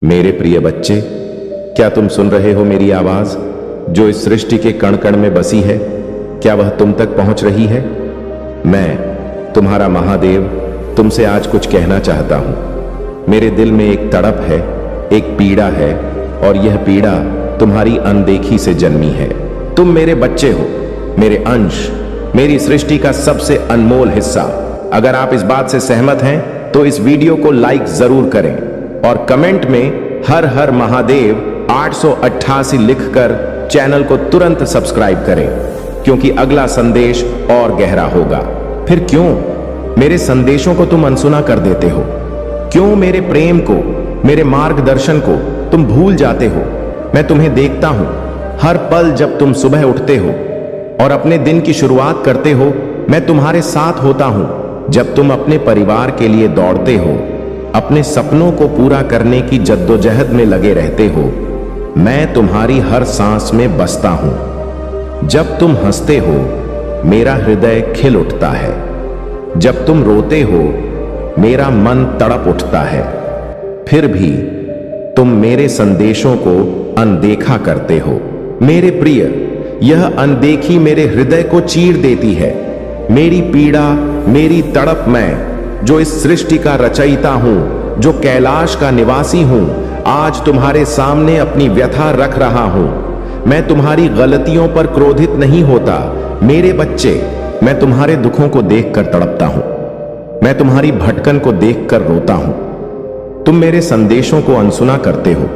मेरे प्रिय बच्चे, क्या तुम सुन रहे हो मेरी आवाज जो इस सृष्टि के कण कण में बसी है? क्या वह तुम तक पहुंच रही है? मैं तुम्हारा महादेव तुमसे आज कुछ कहना चाहता हूं। मेरे दिल में एक तड़प है, एक पीड़ा है, और यह पीड़ा तुम्हारी अनदेखी से जन्मी है। तुम मेरे बच्चे हो, मेरे अंश, मेरी सृष्टि का सबसे अनमोल हिस्सा। अगर आप इस बात से सहमत हैं तो इस वीडियो को लाइक जरूर करें और कमेंट में हर हर महादेव 888 लिखकर चैनल को तुरंत सब्सक्राइब करें, क्योंकि अगला संदेश और गहरा होगा। फिर क्यों मेरे संदेशों को तुम अनसुना कर देते हो? क्यों मेरे प्रेम को, मेरे मार्गदर्शन को तुम भूल जाते हो? मैं तुम्हें देखता हूं हर पल जब तुम सुबह उठते हो और अपने दिन की शुरुआत करते हो। मैं तुम्हारे साथ होता हूं जब तुम अपने परिवार के लिए दौड़ते हो, अपने सपनों को पूरा करने की जद्दोजहद में लगे रहते हो। मैं तुम्हारी हर सांस में बसता हूं। जब तुम हंसते हो मेरा हृदय खिल उठता है, जब तुम रोते हो मेरा मन तड़प उठता है। फिर भी तुम मेरे संदेशों को अनदेखा करते हो। मेरे प्रिय, यह अनदेखी मेरे हृदय को चीर देती है। मेरी पीड़ा, मेरी तड़प, मैं जो इस सृष्टि का रचयिता हूं, जो कैलाश का निवासी हूं, आज तुम्हारे सामने अपनी व्यथा रख रहा हूं। मैं तुम्हारी गलतियों पर क्रोधित नहीं होता। मेरे बच्चे, मैं तुम्हारे दुखों को देखकर तड़पता हूं। मैं तुम्हारी भटकन को देखकर रोता हूं। तुम मेरे संदेशों को अनसुना करते हो,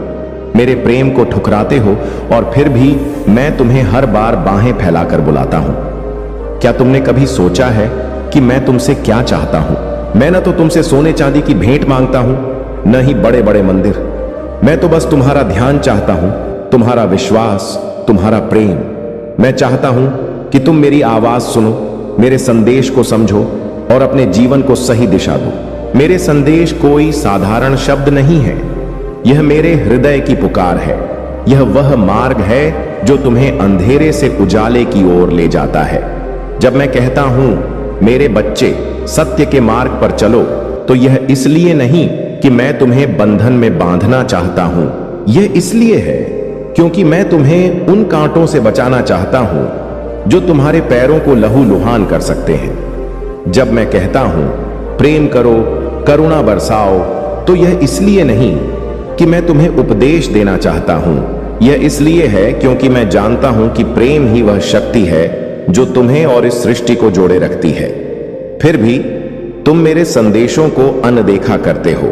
मेरे प्रेम को ठुकराते हो, और फिर भी मैं तुम्हें हर बार बाहें फैलाकर बुलाता हूं। क्या तुमने कभी सोचा है कि मैं तुमसे क्या चाहता हूं? मैं न तो तुमसे सोने चांदी की भेंट मांगता हूं, न ही बड़े बड़े मंदिर। मैं तो बस तुम्हारा ध्यान चाहता हूं, तुम्हारा विश्वास, तुम्हारा प्रेम। मैं चाहता हूं कि तुम मेरी आवाज सुनो, मेरे संदेश को समझो और अपने जीवन को सही दिशा दो। मेरे संदेश कोई साधारण शब्द नहीं है, यह मेरे हृदय की पुकार है। यह वह मार्ग है जो तुम्हें अंधेरे से उजाले की ओर ले जाता है। जब मैं कहता हूं मेरे बच्चे सत्य के मार्ग पर चलो, तो यह इसलिए नहीं कि मैं तुम्हें बंधन में बांधना चाहता हूं। यह इसलिए है क्योंकि मैं तुम्हें उन कांटों से बचाना चाहता हूं जो तुम्हारे पैरों को लहूलुहान कर सकते हैं। जब मैं कहता हूं प्रेम करो, करुणा बरसाओ, तो यह इसलिए नहीं कि मैं तुम्हें उपदेश देना चाहता हूं। यह इसलिए है क्योंकि मैं जानता हूं कि प्रेम ही वह शक्ति है जो तुम्हें और इस सृष्टि को जोड़े रखती है। फिर भी तुम मेरे संदेशों को अनदेखा करते हो।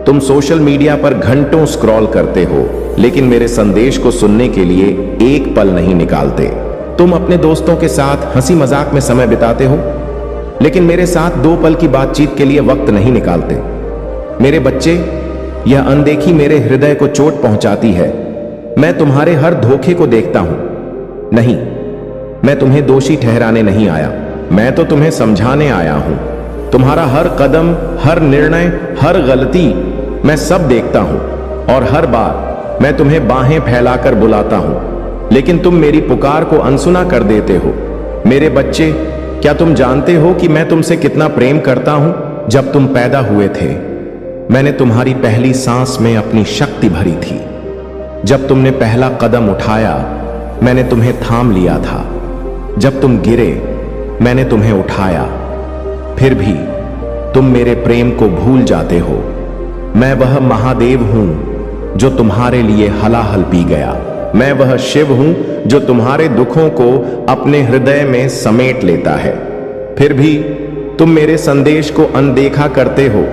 तुम सोशल मीडिया पर घंटों स्क्रॉल करते हो, लेकिन मेरे संदेश को सुनने के लिए एक पल नहीं निकालते। तुम अपने दोस्तों के साथ हंसी मजाक में समय बिताते हो, लेकिन मेरे साथ 2 पल की बातचीत के लिए वक्त नहीं निकालते। मेरे बच्चे, यह अनदेखी मेरे हृदय को चोट पहुंचाती है। मैं तुम्हारे हर धोखे को देखता हूं। नहीं, मैं तुम्हें दोषी ठहराने नहीं आया, मैं तो तुम्हें समझाने आया हूं। तुम्हारा हर कदम, हर निर्णय, हर गलती मैं सब देखता हूं, और हर बार मैं तुम्हें बाहें फैलाकर बुलाता हूं, लेकिन तुम मेरी पुकार को अनसुना कर देते हो। मेरे बच्चे, क्या तुम जानते हो कि मैं तुमसे कितना प्रेम करता हूं? जब तुम पैदा हुए थे, मैंने तुम्हारी पहली सांस में अपनी शक्ति भरी थी। जब तुमने पहला कदम उठाया, मैंने तुम्हें थाम लिया था। जब तुम गिरे, मैंने तुम्हें उठाया। फिर भी तुम मेरे प्रेम को भूल जाते हो। मैं वह महादेव हूं जो तुम्हारे लिए हलाहल पी गया। मैं वह शिव हूं जो तुम्हारे दुखों को अपने हृदय में समेट लेता है। फिर भी तुम मेरे संदेश को अनदेखा करते हो।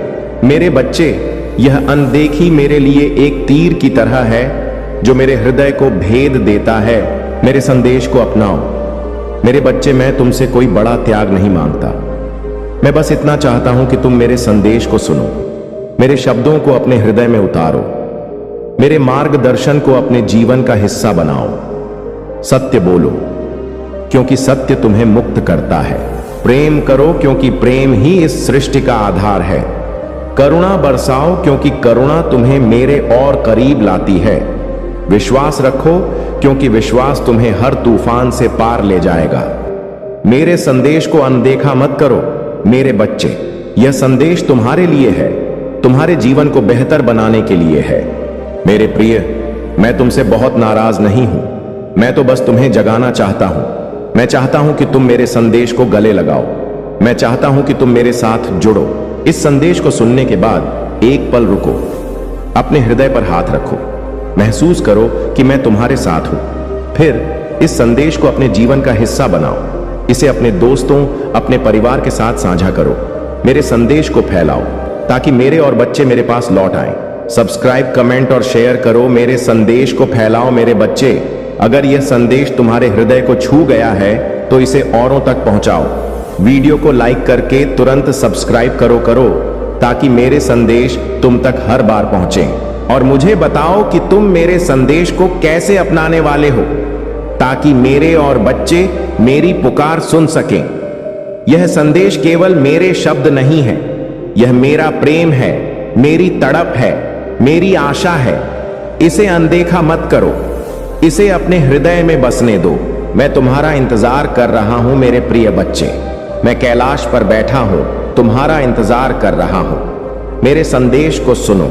मेरे बच्चे, यह अनदेखी मेरे लिए एक तीर की तरह है जो मेरे हृदय को भेद देता है। मेरे संदेश को अपनाओ। मेरे बच्चे, मैं तुमसे कोई बड़ा त्याग नहीं मांगता। मैं बस इतना चाहता हूं कि तुम मेरे संदेश को सुनो, मेरे शब्दों को अपने हृदय में उतारो, मेरे मार्गदर्शन को अपने जीवन का हिस्सा बनाओ। सत्य बोलो, क्योंकि सत्य तुम्हें मुक्त करता है। प्रेम करो, क्योंकि प्रेम ही इस सृष्टि का आधार है। करुणा बरसाओ, क्योंकि करुणा तुम्हें मेरे और करीब लाती है। विश्वास रखो, क्योंकि विश्वास तुम्हें हर तूफान से पार ले जाएगा। मेरे संदेश को अनदेखा मत करो। मेरे बच्चे, यह संदेश तुम्हारे लिए है, तुम्हारे जीवन को बेहतर बनाने के लिए है। मेरे प्रिय, मैं तुमसे बहुत नाराज नहीं हूं। मैं तो बस तुम्हें जगाना चाहता हूं। मैं चाहता हूं कि तुम मेरे संदेश को गले लगाओ। मैं चाहता हूं कि तुम मेरे साथ जुड़ो। इस संदेश को सुनने के बाद एक पल रुको, अपने हृदय पर हाथ रखो, महसूस करो कि मैं तुम्हारे साथ हूं। फिर इस संदेश को अपने जीवन का हिस्सा बनाओ। इसे अपने दोस्तों, अपने परिवार के साथ साझा करो। मेरे संदेश को फैलाओ ताकि मेरे और बच्चे मेरे पास लौट आएं। सब्सक्राइब, कमेंट और शेयर करो। मेरे संदेश को फैलाओ मेरे बच्चे। अगर यह संदेश तुम्हारे हृदय को छू गया है तो इसे औरों तक पहुंचाओ। वीडियो को लाइक करके तुरंत सब्सक्राइब करो ताकि मेरे संदेश तुम तक हर बार पहुंचे। और मुझे बताओ कि तुम मेरे संदेश को कैसे अपनाने वाले हो ताकि मेरे और बच्चे मेरी पुकार सुन सकें। यह संदेश केवल मेरे शब्द नहीं है, यह मेरा प्रेम है, मेरी तड़प है, मेरी आशा है। इसे अनदेखा मत करो, इसे अपने हृदय में बसने दो। मैं तुम्हारा इंतजार कर रहा हूं मेरे प्रिय बच्चे। मैं कैलाश पर बैठा हूं, तुम्हारा इंतजार कर रहा हूं। मेरे संदेश को सुनो,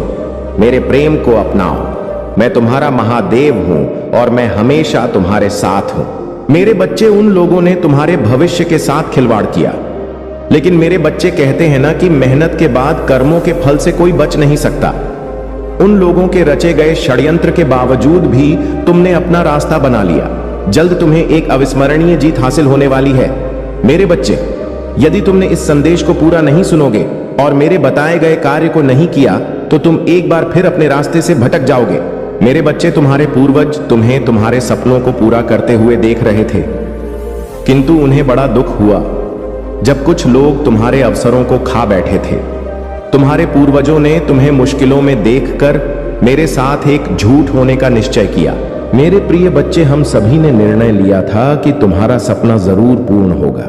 मेरे प्रेम को अपनाओ। मैं तुम्हारा महादेव हूं और मैं हमेशा तुम्हारे साथ हूं। मेरे बच्चे, उन लोगों ने तुम्हारे भविष्य के साथ खिलवाड़ किया, लेकिन मेरे बच्चे कहते हैं ना कि मेहनत के बाद कर्मों के फल से कोई बच नहीं सकता। उन लोगों के रचे गए षड्यंत्र के बावजूद भी तुमने अपना रास्ता बना लिया। जल्द तुम्हें एक अविस्मरणीय जीत हासिल होने वाली है। मेरे बच्चे, यदि तुमने इस संदेश को पूरा नहीं सुनोगे और मेरे बताए गए कार्य को नहीं किया तो तुम एक बार फिर अपने रास्ते से भटक जाओगे। मेरे बच्चे, तुम्हारे पूर्वज तुम्हें तुम्हारे सपनों को पूरा करते हुए देख रहे थे, किंतु उन्हें बड़ा दुख हुआ जब कुछ लोग तुम्हारे अवसरों को खा बैठे थे। तुम्हारे पूर्वजों ने तुम्हें मुश्किलों में देखकर मेरे साथ एक झूठ होने का निश्चय किया। मेरे प्रिय बच्चे, हम सभी ने निर्णय लिया था कि तुम्हारा सपना जरूर पूर्ण होगा,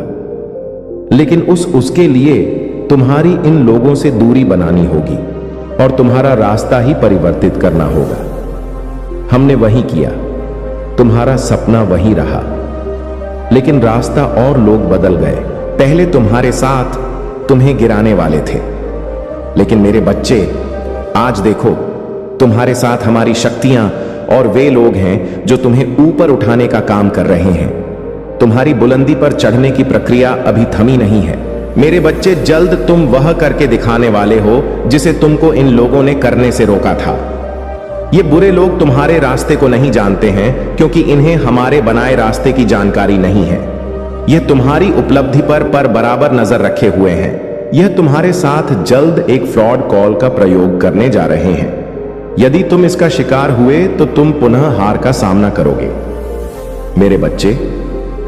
लेकिन उसके लिए तुम्हारी इन लोगों से दूरी बनानी होगी और तुम्हारा रास्ता ही परिवर्तित करना होगा। हमने वही किया, तुम्हारा सपना वही रहा, लेकिन रास्ता और लोग बदल गए। पहले तुम्हारे साथ तुम्हें गिराने वाले थे, लेकिन मेरे बच्चे, आज देखो, तुम्हारे साथ हमारी शक्तियां और वे लोग हैं जो तुम्हें ऊपर उठाने का काम कर रहे हैं। तुम्हारी बुलंदी पर चढ़ने की प्रक्रिया अभी थमी नहीं है। मेरे बच्चे, जल्द तुम वह करके दिखाने वाले हो जिसे तुमको इन लोगों ने करने से रोका था। ये बुरे लोग तुम्हारे रास्ते को नहीं जानते हैं क्योंकि इन्हें हमारे बनाए रास्ते की जानकारी नहीं है। यह तुम्हारी उपलब्धि पर बराबर नजर रखे हुए हैं। यह तुम्हारे साथ जल्द एक फ्रॉड कॉल का प्रयोग करने जा रहे हैं। यदि तुम इसका शिकार हुए तो तुम पुनः हार का सामना करोगे। मेरे बच्चे,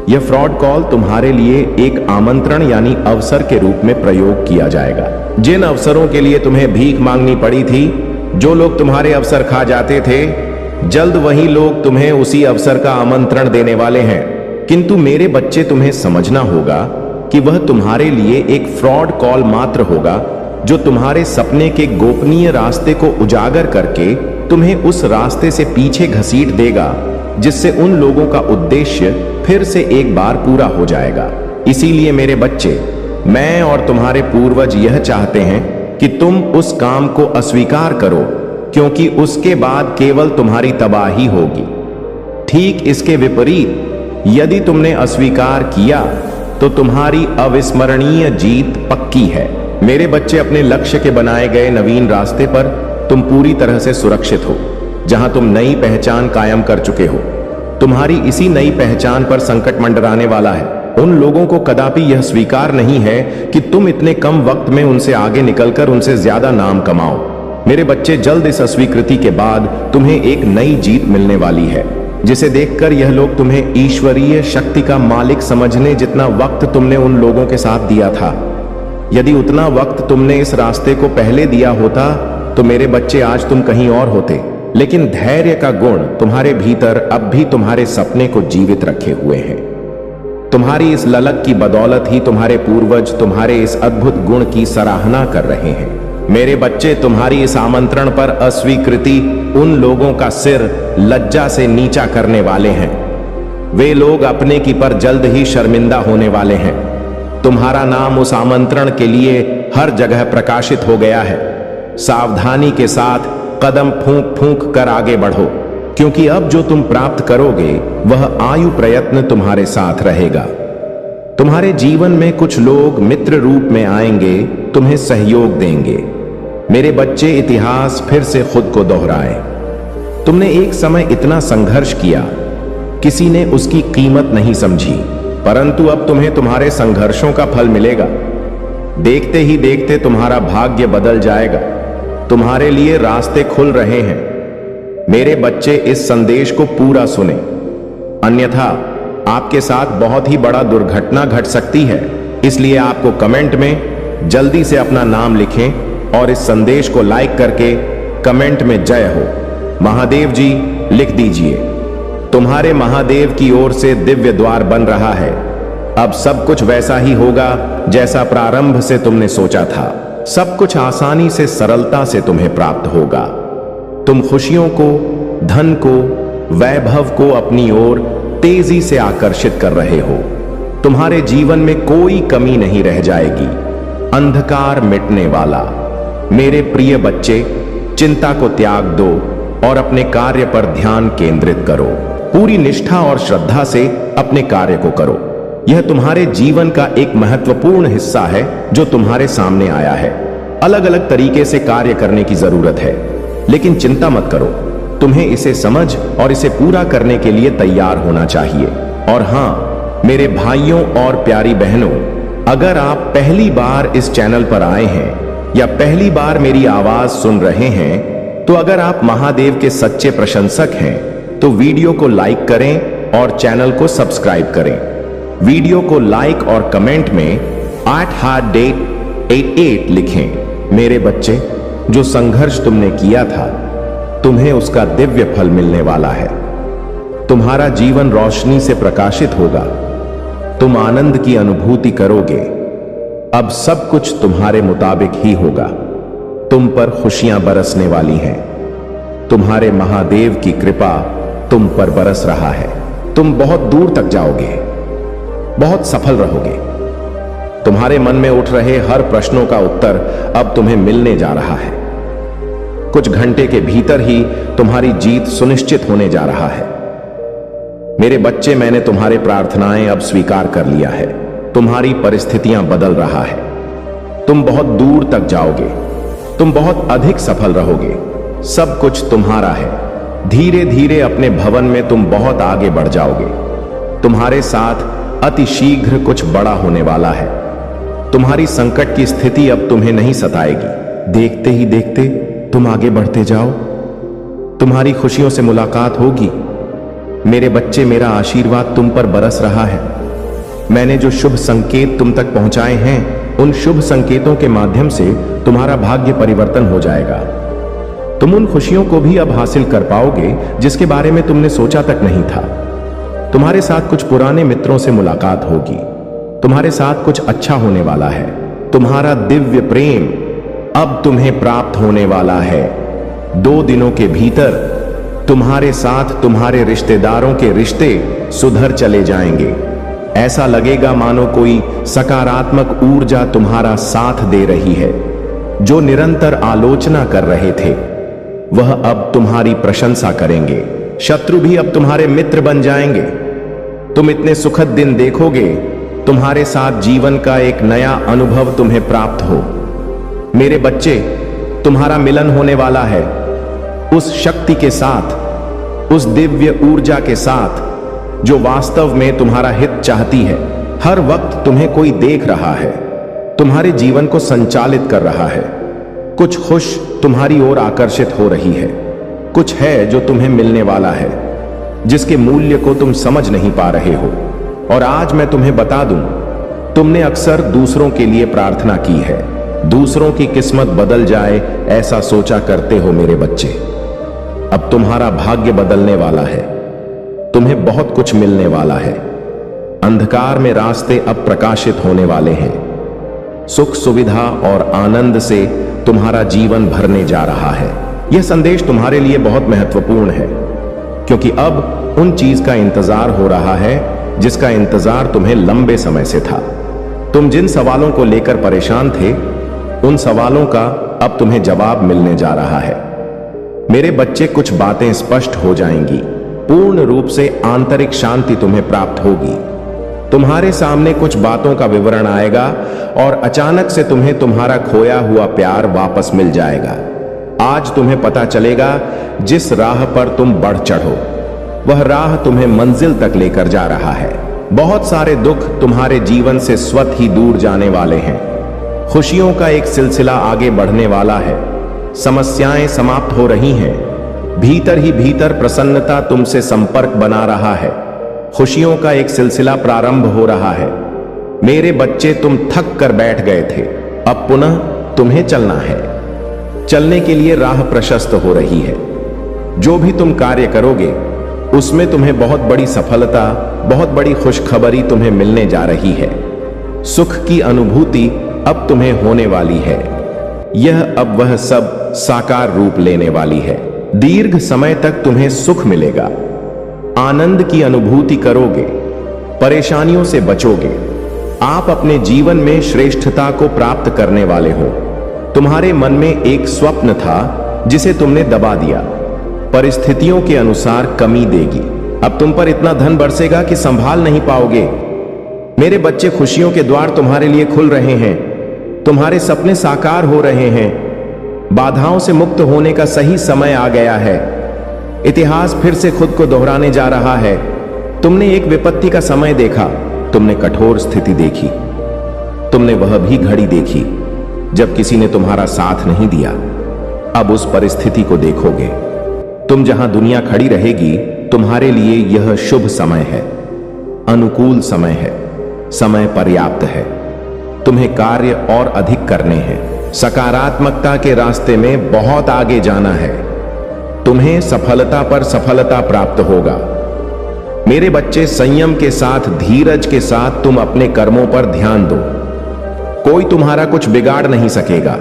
यह फ्रॉड कॉल तुम्हारे लिए एक आमंत्रण यानी अवसर के रूप में प्रयोग किया जाएगा। जिन अवसरों के लिए तुम्हें भीख मांगनी पड़ी थी, जो लोग तुम्हारे अवसर खा जाते थे, जल्द वही लोग तुम्हें उसी अवसर का आमंत्रण देने वाले हैं। किंतु मेरे बच्चे, तुम्हें समझना होगा कि वह तुम्हारे लिए एक फ्रॉड कॉल मात्र होगा जो तुम्हारे सपने के गोपनीय रास्ते को उजागर करके तुम्हें उस रास्ते से पीछे घसीट देगा, जिससे उन लोगों का उद्देश्य फिर से एक बार पूरा हो जाएगा। इसीलिए मेरे बच्चे, मैं और तुम्हारे पूर्वज यह चाहते हैं कि तुम उस काम को अस्वीकार करो, क्योंकि उसके बाद केवल तुम्हारी तबाही होगी। ठीक इसके विपरीत, यदि तुमने अस्वीकार किया तो तुम्हारी अविस्मरणीय जीत पक्की है। मेरे बच्चे, अपने लक्ष्य के बनाए गए नवीन रास्ते पर तुम पूरी तरह से सुरक्षित हो, जहां तुम नई पहचान कायम कर चुके हो। तुम्हारी इसी नई पहचान पर संकट मंडराने वाला है। उन लोगों को कदापि यह स्वीकार नहीं है कि तुम इतने कम वक्त में उनसे आगे निकलकर उनसे ज्यादा नाम कमाओ। मेरे बच्चे, जल्द इस अस्वीकृति के बाद तुम्हें एक नई जीत मिलने वाली है, जिसे देखकर यह लोग तुम्हें ईश्वरीय शक्ति का मालिक समझने जितना वक्त तुमने उन लोगों के साथ दिया था। यदि उतना वक्त तुमने इस रास्ते को पहले दिया होता तो मेरे बच्चे, आज तुम कहीं और होते। लेकिन धैर्य का गुण तुम्हारे भीतर अब भी तुम्हारे सपने को जीवित रखे हुए हैं। तुम्हारी इस ललक की बदौलत ही तुम्हारे पूर्वज तुम्हारे इस अद्भुत गुण की सराहना कर रहे हैं। मेरे बच्चे, तुम्हारी इस आमंत्रण पर अस्वीकृति उन लोगों का सिर लज्जा से नीचा करने वाले हैं। वे लोग अपने की पर जल्द ही शर्मिंदा होने वाले हैं। तुम्हारा नाम उस आमंत्रण के लिए हर जगह प्रकाशित हो गया है। सावधानी के साथ कदम फूंक फूंक कर आगे बढ़ो, क्योंकि अब जो तुम प्राप्त करोगे वह आयु प्रयत्न तुम्हारे साथ रहेगा। तुम्हारे जीवन में कुछ लोग मित्र रूप में आएंगे, तुम्हें सहयोग देंगे। मेरे बच्चे, इतिहास फिर से खुद को दोहराए। तुमने एक समय इतना संघर्ष किया, किसी ने उसकी कीमत नहीं समझी, परंतु अब तुम्हें तुम्हारे संघर्षों का फल मिलेगा। देखते ही देखते तुम्हारा भाग्य बदल जाएगा, तुम्हारे लिए रास्ते खुल रहे हैं। मेरे बच्चे, इस संदेश को पूरा सुने, अन्यथा आपके साथ बहुत ही बड़ा दुर्घटना घट सकती है। इसलिए आपको कमेंट में जल्दी से अपना नाम लिखें और इस संदेश को लाइक करके कमेंट में जय हो महादेव जी लिख दीजिए। तुम्हारे महादेव की ओर से दिव्य द्वार बन रहा है। अब सब कुछ वैसा ही होगा जैसा प्रारंभ से तुमने सोचा था। सब कुछ आसानी से, सरलता से तुम्हें प्राप्त होगा। तुम खुशियों को, धन को, वैभव को अपनी ओर तेजी से आकर्षित कर रहे हो। तुम्हारे जीवन में कोई कमी नहीं रह जाएगी। अंधकार मिटने वाला। मेरे प्रिय बच्चे, चिंता को त्याग दो और अपने कार्य पर ध्यान केंद्रित करो। पूरी निष्ठा और श्रद्धा से अपने कार्य को करो। यह तुम्हारे जीवन का एक महत्वपूर्ण हिस्सा है जो तुम्हारे सामने आया है। अलग अलग तरीके से कार्य करने की जरूरत है, लेकिन चिंता मत करो। तुम्हें इसे समझ और इसे पूरा करने के लिए तैयार होना चाहिए। और हां, मेरे भाइयों और प्यारी बहनों, अगर आप पहली बार इस चैनल पर आए हैं या पहली बार मेरी आवाज सुन रहे हैं, तो अगर आप महादेव के सच्चे प्रशंसक हैं तो वीडियो को लाइक करें और चैनल को सब्सक्राइब करें। वीडियो को लाइक और कमेंट में 888 लिखें। मेरे बच्चे, जो संघर्ष तुमने किया था, तुम्हें उसका दिव्य फल मिलने वाला है। तुम्हारा जीवन रोशनी से प्रकाशित होगा। तुम आनंद की अनुभूति करोगे। अब सब कुछ तुम्हारे मुताबिक ही होगा। तुम पर खुशियां बरसने वाली हैं। तुम्हारे महादेव की कृपा तुम पर बरस रहा है। तुम बहुत दूर तक जाओगे, बहुत सफल रहोगे। तुम्हारे मन में उठ रहे हर प्रश्नों का उत्तर अब तुम्हें मिलने जा रहा है। कुछ घंटे के भीतर ही तुम्हारी जीत सुनिश्चित होने जा रहा है। मेरे बच्चे, मैंने तुम्हारे प्रार्थनाएं अब स्वीकार कर लिया है। तुम्हारी परिस्थितियां बदल रहा है। तुम बहुत दूर तक जाओगे। तुम बहुत अधिक सफल रहोगे। सब कुछ तुम्हारा है। धीरे धीरे अपने भवन में तुम बहुत आगे बढ़ जाओगे। तुम्हारे साथ अति शीघ्र कुछ बड़ा होने वाला है। तुम्हारी संकट की स्थिति अब तुम्हें नहीं सताएगी। देखते ही देखते तुम आगे बढ़ते जाओ। तुम्हारी खुशियों से मुलाकात होगी। मेरे बच्चे, मेरा आशीर्वाद तुम पर बरस रहा है। मैंने जो शुभ संकेत तुम तक पहुंचाए हैं, उन शुभ संकेतों के माध्यम से तुम्हारा भाग्य परिवर्तन हो जाएगा। तुम उन खुशियों को भी अब हासिल कर पाओगे जिसके बारे में तुमने सोचा तक नहीं था। तुम्हारे साथ कुछ पुराने मित्रों से मुलाकात होगी। तुम्हारे साथ कुछ अच्छा होने वाला है। तुम्हारा दिव्य प्रेम अब तुम्हें प्राप्त होने वाला है। 2 दिनों के भीतर तुम्हारे साथ तुम्हारे रिश्तेदारों के रिश्ते सुधर चले जाएंगे। ऐसा लगेगा मानो कोई सकारात्मक ऊर्जा तुम्हारा साथ दे रही है। जो निरंतर आलोचना कर रहे थे, वह अब तुम्हारी प्रशंसा करेंगे। शत्रु भी अब तुम्हारे मित्र बन जाएंगे। तुम इतने सुखद दिन देखोगे। तुम्हारे साथ जीवन का एक नया अनुभव तुम्हें प्राप्त हो। मेरे बच्चे, तुम्हारा मिलन होने वाला है उस शक्ति के साथ, उस दिव्य ऊर्जा के साथ जो वास्तव में तुम्हारा हित चाहती है। हर वक्त तुम्हें कोई देख रहा है, तुम्हारे जीवन को संचालित कर रहा है। कुछ खुश तुम्हारी ओर आकर्षित हो रही है। कुछ है जो तुम्हें मिलने वाला है, जिसके मूल्य को तुम समझ नहीं पा रहे हो। और आज मैं तुम्हें बता दूं, तुमने अक्सर दूसरों के लिए प्रार्थना की है। दूसरों की किस्मत बदल जाए ऐसा सोचा करते हो मेरे बच्चे। अब तुम्हारा भाग्य बदलने वाला है। तुम्हें बहुत कुछ मिलने वाला है। अंधकार में रास्ते अब प्रकाशित होने वाले हैं। सुख, सुविधा और आनंद से तुम्हारा जीवन भरने जा रहा है। यह संदेश तुम्हारे लिए बहुत महत्वपूर्ण है, क्योंकि अब उन चीज का इंतजार हो रहा है जिसका इंतजार तुम्हें लंबे समय से था। तुम जिन सवालों को लेकर परेशान थे, उन सवालों का अब तुम्हें जवाब मिलने जा रहा है। मेरे बच्चे, कुछ बातें स्पष्ट हो जाएंगी। पूर्ण रूप से आंतरिक शांति तुम्हें प्राप्त होगी। तुम्हारे सामने कुछ बातों का विवरण आएगा और अचानक से तुम्हें तुम्हारा खोया हुआ प्यार वापस मिल जाएगा। आज तुम्हें पता चलेगा जिस राह पर तुम बढ़ चढ़ो वह राह तुम्हें मंजिल तक लेकर जा रहा है। बहुत सारे दुख तुम्हारे जीवन से स्वतः ही दूर जाने वाले हैं। खुशियों का एक सिलसिला आगे बढ़ने वाला है। समस्याएं समाप्त हो रही हैं। भीतर ही भीतर प्रसन्नता तुमसे संपर्क बना रहा है। खुशियों का एक सिलसिला प्रारंभ हो रहा है। मेरे बच्चे, तुम थक कर बैठ गए थे, अब पुनः तुम्हें चलना है। चलने के लिए राह प्रशस्त हो रही है। जो भी तुम कार्य करोगे उसमें तुम्हें बहुत बड़ी सफलता, बहुत बड़ी खुशखबरी तुम्हें मिलने जा रही है। सुख की अनुभूति अब तुम्हें होने वाली है। यह अब वह सब साकार रूप लेने वाली है। दीर्घ समय तक तुम्हें सुख मिलेगा। आनंद की अनुभूति करोगे, परेशानियों से बचोगे। आप अपने जीवन में श्रेष्ठता को प्राप्त करने वाले हो। तुम्हारे मन में एक स्वप्न था जिसे तुमने दबा दिया। परिस्थितियों के अनुसार कमी देगी। अब तुम पर इतना धन बरसेगा कि संभाल नहीं पाओगे। मेरे बच्चे, खुशियों के द्वार तुम्हारे लिए खुल रहे हैं। तुम्हारे सपने साकार हो रहे हैं। बाधाओं से मुक्त होने का सही समय आ गया है। इतिहास फिर से खुद को दोहराने जा रहा है। तुमने एक विपत्ति का समय देखा, तुमने कठोर स्थिति देखी, तुमने वह भी घड़ी देखी जब किसी ने तुम्हारा साथ नहीं दिया। अब उस परिस्थिति को देखोगे। तुम जहां दुनिया खड़ी रहेगी, तुम्हारे लिए यह शुभ समय है, अनुकूल समय है, समय पर्याप्त है। तुम्हें कार्य और अधिक करने हैं। सकारात्मकता के रास्ते में बहुत आगे जाना है। तुम्हें सफलता पर सफलता प्राप्त होगा। मेरे बच्चे, संयम के साथ, धीरज के साथ तुम अपने कर्मों पर ध्यान दो। कोई तुम्हारा कुछ बिगाड़ नहीं सकेगा।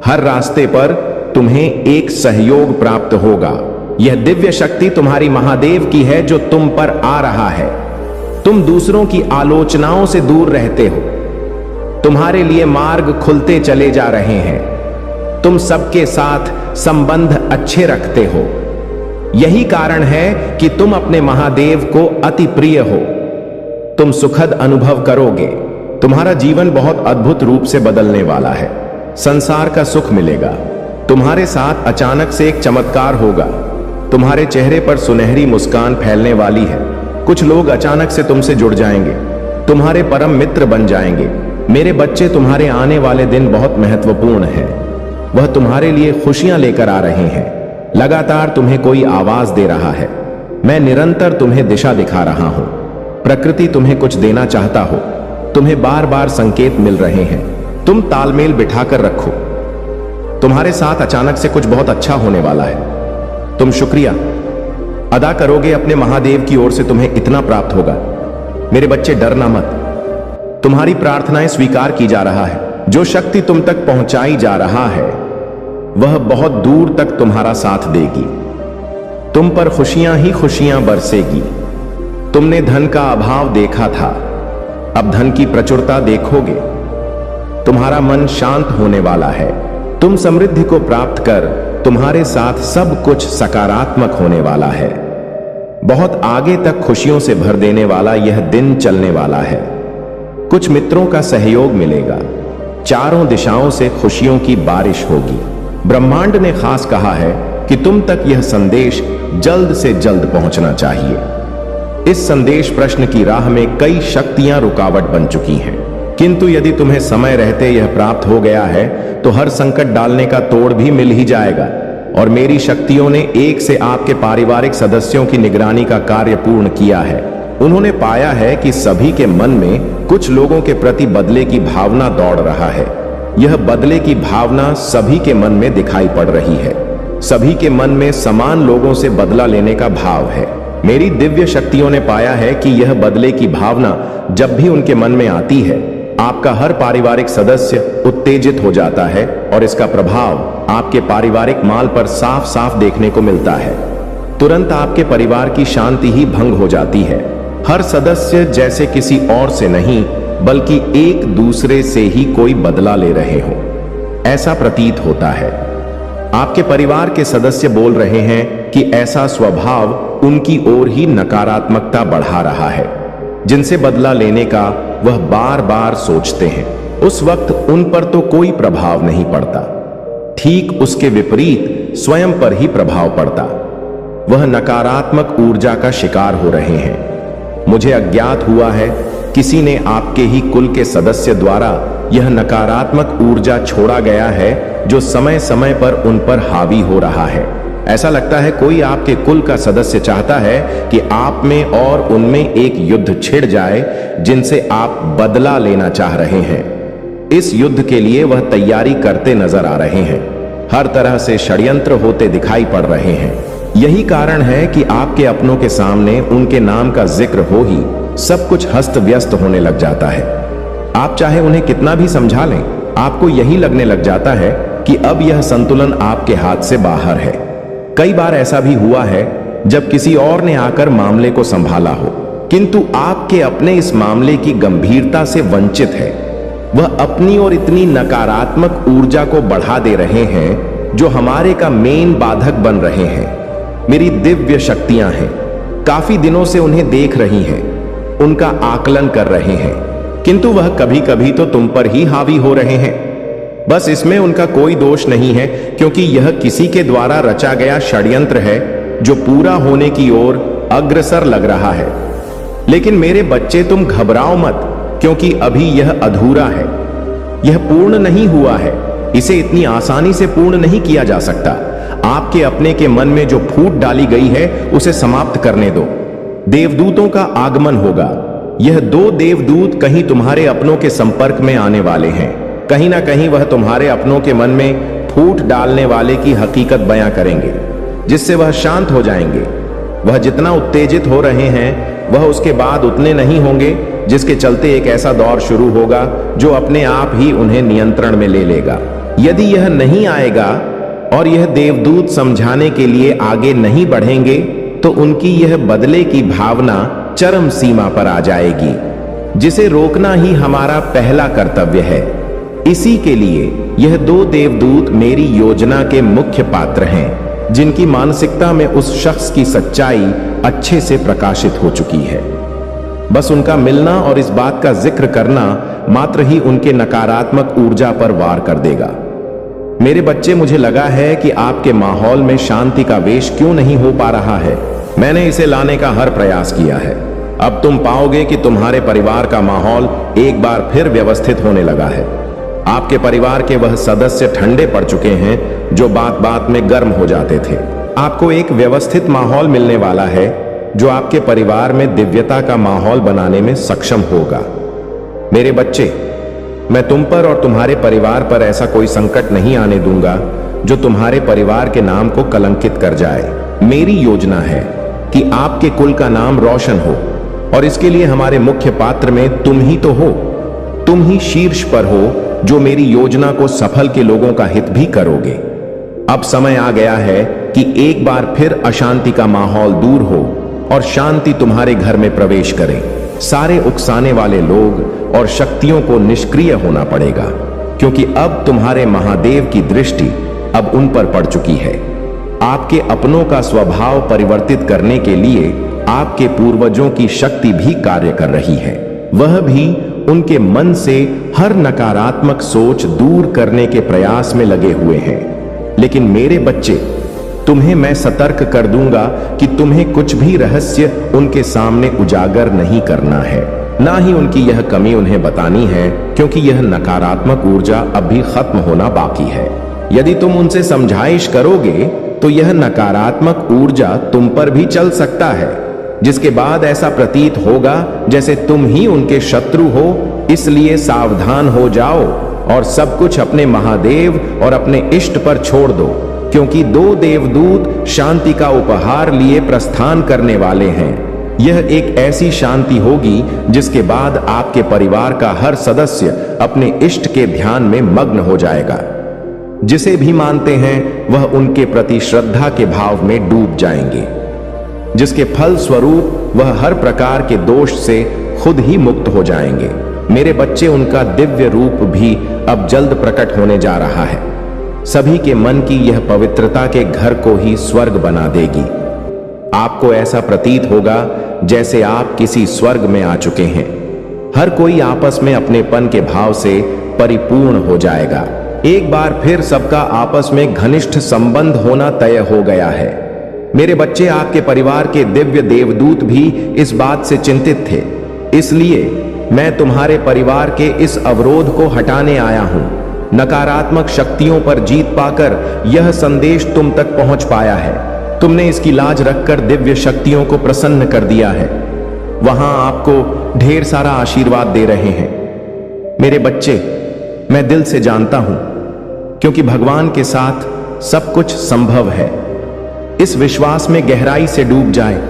हर रास्ते पर तुम्हें एक सहयोग प्राप्त होगा। यह दिव्य शक्ति तुम्हारी महादेव की है जो तुम पर आ रहा है। तुम दूसरों की आलोचनाओं से दूर रहते हो। तुम्हारे लिए मार्ग खुलते चले जा रहे हैं। तुम सबके साथ संबंध अच्छे रखते हो। यही कारण है कि तुम अपने महादेव को अति प्रिय हो। तुम सुखद अनुभव करोगे। तुम्हारा जीवन बहुत अद्भुत रूप से बदलने वाला है। संसार का सुख मिलेगा। तुम्हारे साथ अचानक से एक चमत्कार होगा। तुम्हारे चेहरे पर सुनहरी मुस्कान फैलने वाली है। कुछ लोग अचानक से तुमसे जुड़ जाएंगे, तुम्हारे परम मित्र बन जाएंगे। मेरे बच्चे, तुम्हारे आने वाले दिन बहुत महत्वपूर्ण हैं। वह तुम्हारे लिए खुशियां लेकर आ रहे हैं। लगातार तुम्हें कोई आवाज दे रहा है। मैं निरंतर तुम्हें दिशा दिखा रहा हूं। प्रकृति तुम्हें कुछ देना चाहता हो। तुम्हें बार बार संकेत मिल रहे हैं। तुम तालमेल बिठाकर रखो। तुम्हारे साथ अचानक से कुछ बहुत अच्छा होने वाला है। तुम शुक्रिया अदा करोगे अपने महादेव की ओर से तुम्हें इतना प्राप्त होगा। मेरे बच्चे, डरना मत। तुम्हारी प्रार्थनाएं स्वीकार की जा रहा है। जो शक्ति तुम तक पहुंचाई जा रहा है वह बहुत दूर तक तुम्हारा साथ देगी। तुम पर खुशियां ही खुशियां बरसेगी। तुमने धन का अभाव देखा था, अब धन की प्रचुरता देखोगे। तुम्हारा मन शांत होने वाला है। तुम समृद्धि को प्राप्त कर तुम्हारे साथ सब कुछ सकारात्मक होने वाला है। बहुत आगे तक खुशियों से भर देने वाला यह दिन चलने वाला है। कुछ मित्रों का सहयोग मिलेगा। चारों दिशाओं से खुशियों की बारिश होगी। ब्रह्मांड ने खास कहा है कि तुम तक यह संदेश जल्द से जल्द पहुंचना चाहिए। इस संदेश प्रश्न की राह में कई शक्तियां रुकावट बन चुकी हैं, किंतु यदि तुम्हें समय रहते यह प्राप्त हो गया है तो हर संकट डालने का तोड़ भी मिल ही जाएगा। और मेरी शक्तियों ने एक से आपके पारिवारिक सदस्यों की निगरानी का कार्य पूर्ण किया है। उन्होंने पाया है कि सभी के मन में कुछ लोगों के प्रति बदले की भावना दौड़ रहा है। यह बदले की भावना सभी के मन में दिखाई पड़ रही है। सभी के मन में समान लोगों से बदला लेने का भाव है। मेरी दिव्य शक्तियों ने पाया है कि यह बदले की भावना जब भी उनके मन में आती है, आपका हर पारिवारिक सदस्य उत्तेजित हो जाता है और इसका प्रभाव आपके पारिवारिक माल पर साफ साफ देखने को मिलता है। तुरंत आपके परिवार की शांति ही भंग हो जाती है। हर सदस्य जैसे किसी और से नहीं बल्कि एक दूसरे से ही कोई बदला ले रहे हो, ऐसा प्रतीत होता है। आपके परिवार के सदस्य बोल रहे हैं कि ऐसा स्वभाव उनकी ओर ही नकारात्मकता बढ़ा रहा है, जिनसे बदला लेने का वह बार बार सोचते हैं। उस वक्त उन पर तो कोई प्रभाव नहीं पड़ता, ठीक उसके विपरीत स्वयं पर ही प्रभाव पड़ता। वह नकारात्मक ऊर्जा का शिकार हो रहे हैं। मुझे अज्ञात हुआ है किसी ने आपके ही कुल के सदस्य द्वारा यह नकारात्मक ऊर्जा छोड़ा गया है जो समय समय पर उन पर हावी हो रहा है। ऐसा लगता है कोई आपके कुल का सदस्य चाहता है कि आप में और उनमें एक युद्ध छिड़ जाए जिनसे आप बदला लेना चाह रहे हैं। इस युद्ध के लिए वह तैयारी करते नजर आ रहे हैं। हर तरह से षड्यंत्र होते दिखाई पड़ रहे हैं। यही कारण है कि आपके अपनों के सामने उनके नाम का जिक्र हो ही सब कुछ हस्त व्यस्त होने लग जाता है। आप चाहे उन्हें कितना भी समझा लें, आपको यही लगने लग जाता है कि अब यह संतुलन आपके हाथ से बाहर है। कई बार ऐसा भी हुआ है जब किसी और ने आकर मामले को संभाला हो, किंतु आपके अपने इस मामले की गंभीरता से वंचित है। वह अपनी और इतनी नकारात्मक ऊर्जा को बढ़ा दे रहे हैं जो हमारे का मेन बाधक बन रहे हैं। मेरी दिव्य शक्तियां हैं, काफी दिनों से उन्हें देख रही हैं, उनका आकलन कर रहे हैं, किंतु वह कभी कभी तो तुम पर ही हावी हो रहे हैं। बस इसमें उनका कोई दोष नहीं है, क्योंकि यह किसी के द्वारा रचा गया षड्यंत्र है जो पूरा होने की ओर अग्रसर लग रहा है। लेकिन मेरे बच्चे, तुम घबराओ मत, क्योंकि अभी यह अधूरा है, यह पूर्ण नहीं हुआ है। इसे इतनी आसानी से पूर्ण नहीं किया जा सकता। आपके अपने के मन में जो फूट डाली गई है उसे समाप्त करने दो। देवदूतों का आगमन होगा। यह 2 देवदूत कहीं तुम्हारे अपनों के संपर्क में आने वाले हैं। कहीं ना कहीं वह तुम्हारे अपनों के मन में फूट डालने वाले की हकीकत बयां करेंगे, जिससे वह शांत हो जाएंगे। वह जितना उत्तेजित हो रहे हैं वह उसके बाद उतने नहीं होंगे, जिसके चलते एक ऐसा दौर शुरू होगा जो अपने आप ही उन्हें नियंत्रण में ले लेगा। यदि यह नहीं आएगा और यह देवदूत समझाने के लिए आगे नहीं बढ़ेंगे तो उनकी यह बदले की भावना चरम सीमा पर आ जाएगी, जिसे रोकना ही हमारा पहला कर्तव्य है। इसी के लिए यह 2 देवदूत मेरी योजना के मुख्य पात्र हैं, जिनकी मानसिकता में उस शख्स की सच्चाई अच्छे से प्रकाशित हो चुकी है। बस उनका मिलना और इस बात का जिक्र करना मात्र ही उनके नकारात्मक ऊर्जा पर वार कर देगा। मेरे बच्चे, मुझे लगा है कि आपके माहौल में शांति का वेश क्यों नहीं हो पा रहा है। मैंने इसे लाने का हर प्रयास किया है। अब तुम पाओगे कि तुम्हारे परिवार का माहौल एक बार फिर व्यवस्थित होने लगा है। आपके परिवार के वह सदस्य ठंडे पड़ चुके हैं जो बात बात में गर्म हो जाते थे। आपको एक व्यवस्थित माहौल मिलने वाला है जो आपके परिवार में दिव्यता का माहौल बनाने में सक्षम होगा। मेरे बच्चे, मैं तुम पर और तुम्हारे परिवार पर ऐसा कोई संकट नहीं आने दूंगा जो तुम्हारे परिवार के नाम को कलंकित कर जाए। मेरी योजना है कि आपके कुल का नाम रोशन हो, और इसके लिए हमारे मुख्य पात्र में तुम ही तो हो। तुम ही शीर्ष पर हो जो मेरी योजना को सफल के लोगों का हित भी करोगे। अब समय आ गया है कि एक बार फिर अशांति का माहौल दूर हो और शांति तुम्हारे घर में प्रवेश करे। सारे उकसाने वाले लोग और शक्तियों को निष्क्रिय होना पड़ेगा, क्योंकि अब तुम्हारे महादेव की दृष्टि अब उन पर पड़ चुकी है। आपके अपनों का स्वभाव परिवर्तित करने के लिए आपके पूर्वजों की शक्ति भी कार्य कर रही है। वह भी उनके मन से हर नकारात्मक सोच दूर करने के प्रयास में लगे हुए हैं। लेकिन मेरे बच्चे, तुम्हें मैं सतर्क कर दूंगा कि तुम्हें कुछ भी रहस्य उनके सामने उजागर नहीं करना है, ना ही उनकी यह कमी उन्हें बतानी है, क्योंकि यह नकारात्मक ऊर्जा अब भी खत्म होना बाकी है। यदि तुम उनसे समझाइश करोगे तो यह नकारात्मक ऊर्जा तुम पर भी चल सकता है, जिसके बाद ऐसा प्रतीत होगा जैसे तुम ही उनके शत्रु हो। इसलिए सावधान हो जाओ और सब कुछ अपने महादेव और अपने इष्ट पर छोड़ दो, क्योंकि 2 देवदूत शांति का उपहार लिए प्रस्थान करने वाले हैं। यह एक ऐसी शांति होगी जिसके बाद आपके परिवार का हर सदस्य अपने इष्ट के ध्यान में मग्न हो जाएगा। जिसे भी मानते हैं वह उनके प्रति श्रद्धा के भाव में डूब जाएंगे, जिसके फल स्वरूप वह हर प्रकार के दोष से खुद ही मुक्त हो जाएंगे। मेरे बच्चे, उनका दिव्य रूप भी अब जल्द प्रकट होने जा रहा है। सभी के मन की यह पवित्रता के घर को ही स्वर्ग बना देगी। आपको ऐसा प्रतीत होगा जैसे आप किसी स्वर्ग में आ चुके हैं। हर कोई आपस में अपनेपन के भाव से परिपूर्ण हो जाएगा। एक बार फिर सबका आपस में घनिष्ठ संबंध होना तय हो गया है। मेरे बच्चे, आपके परिवार के दिव्य देवदूत भी इस बात से चिंतित थे, इसलिए मैं तुम्हारे परिवार के इस अवरोध को हटाने आया हूं। नकारात्मक शक्तियों पर जीत पाकर यह संदेश तुम तक पहुंच पाया है। तुमने इसकी लाज रखकर दिव्य शक्तियों को प्रसन्न कर दिया है। वहां आपको ढेर सारा आशीर्वाद दे रहे हैं। मेरे बच्चे, मैं दिल से जानता हूं, क्योंकि भगवान के साथ सब कुछ संभव है। इस विश्वास में गहराई से डूब जाए।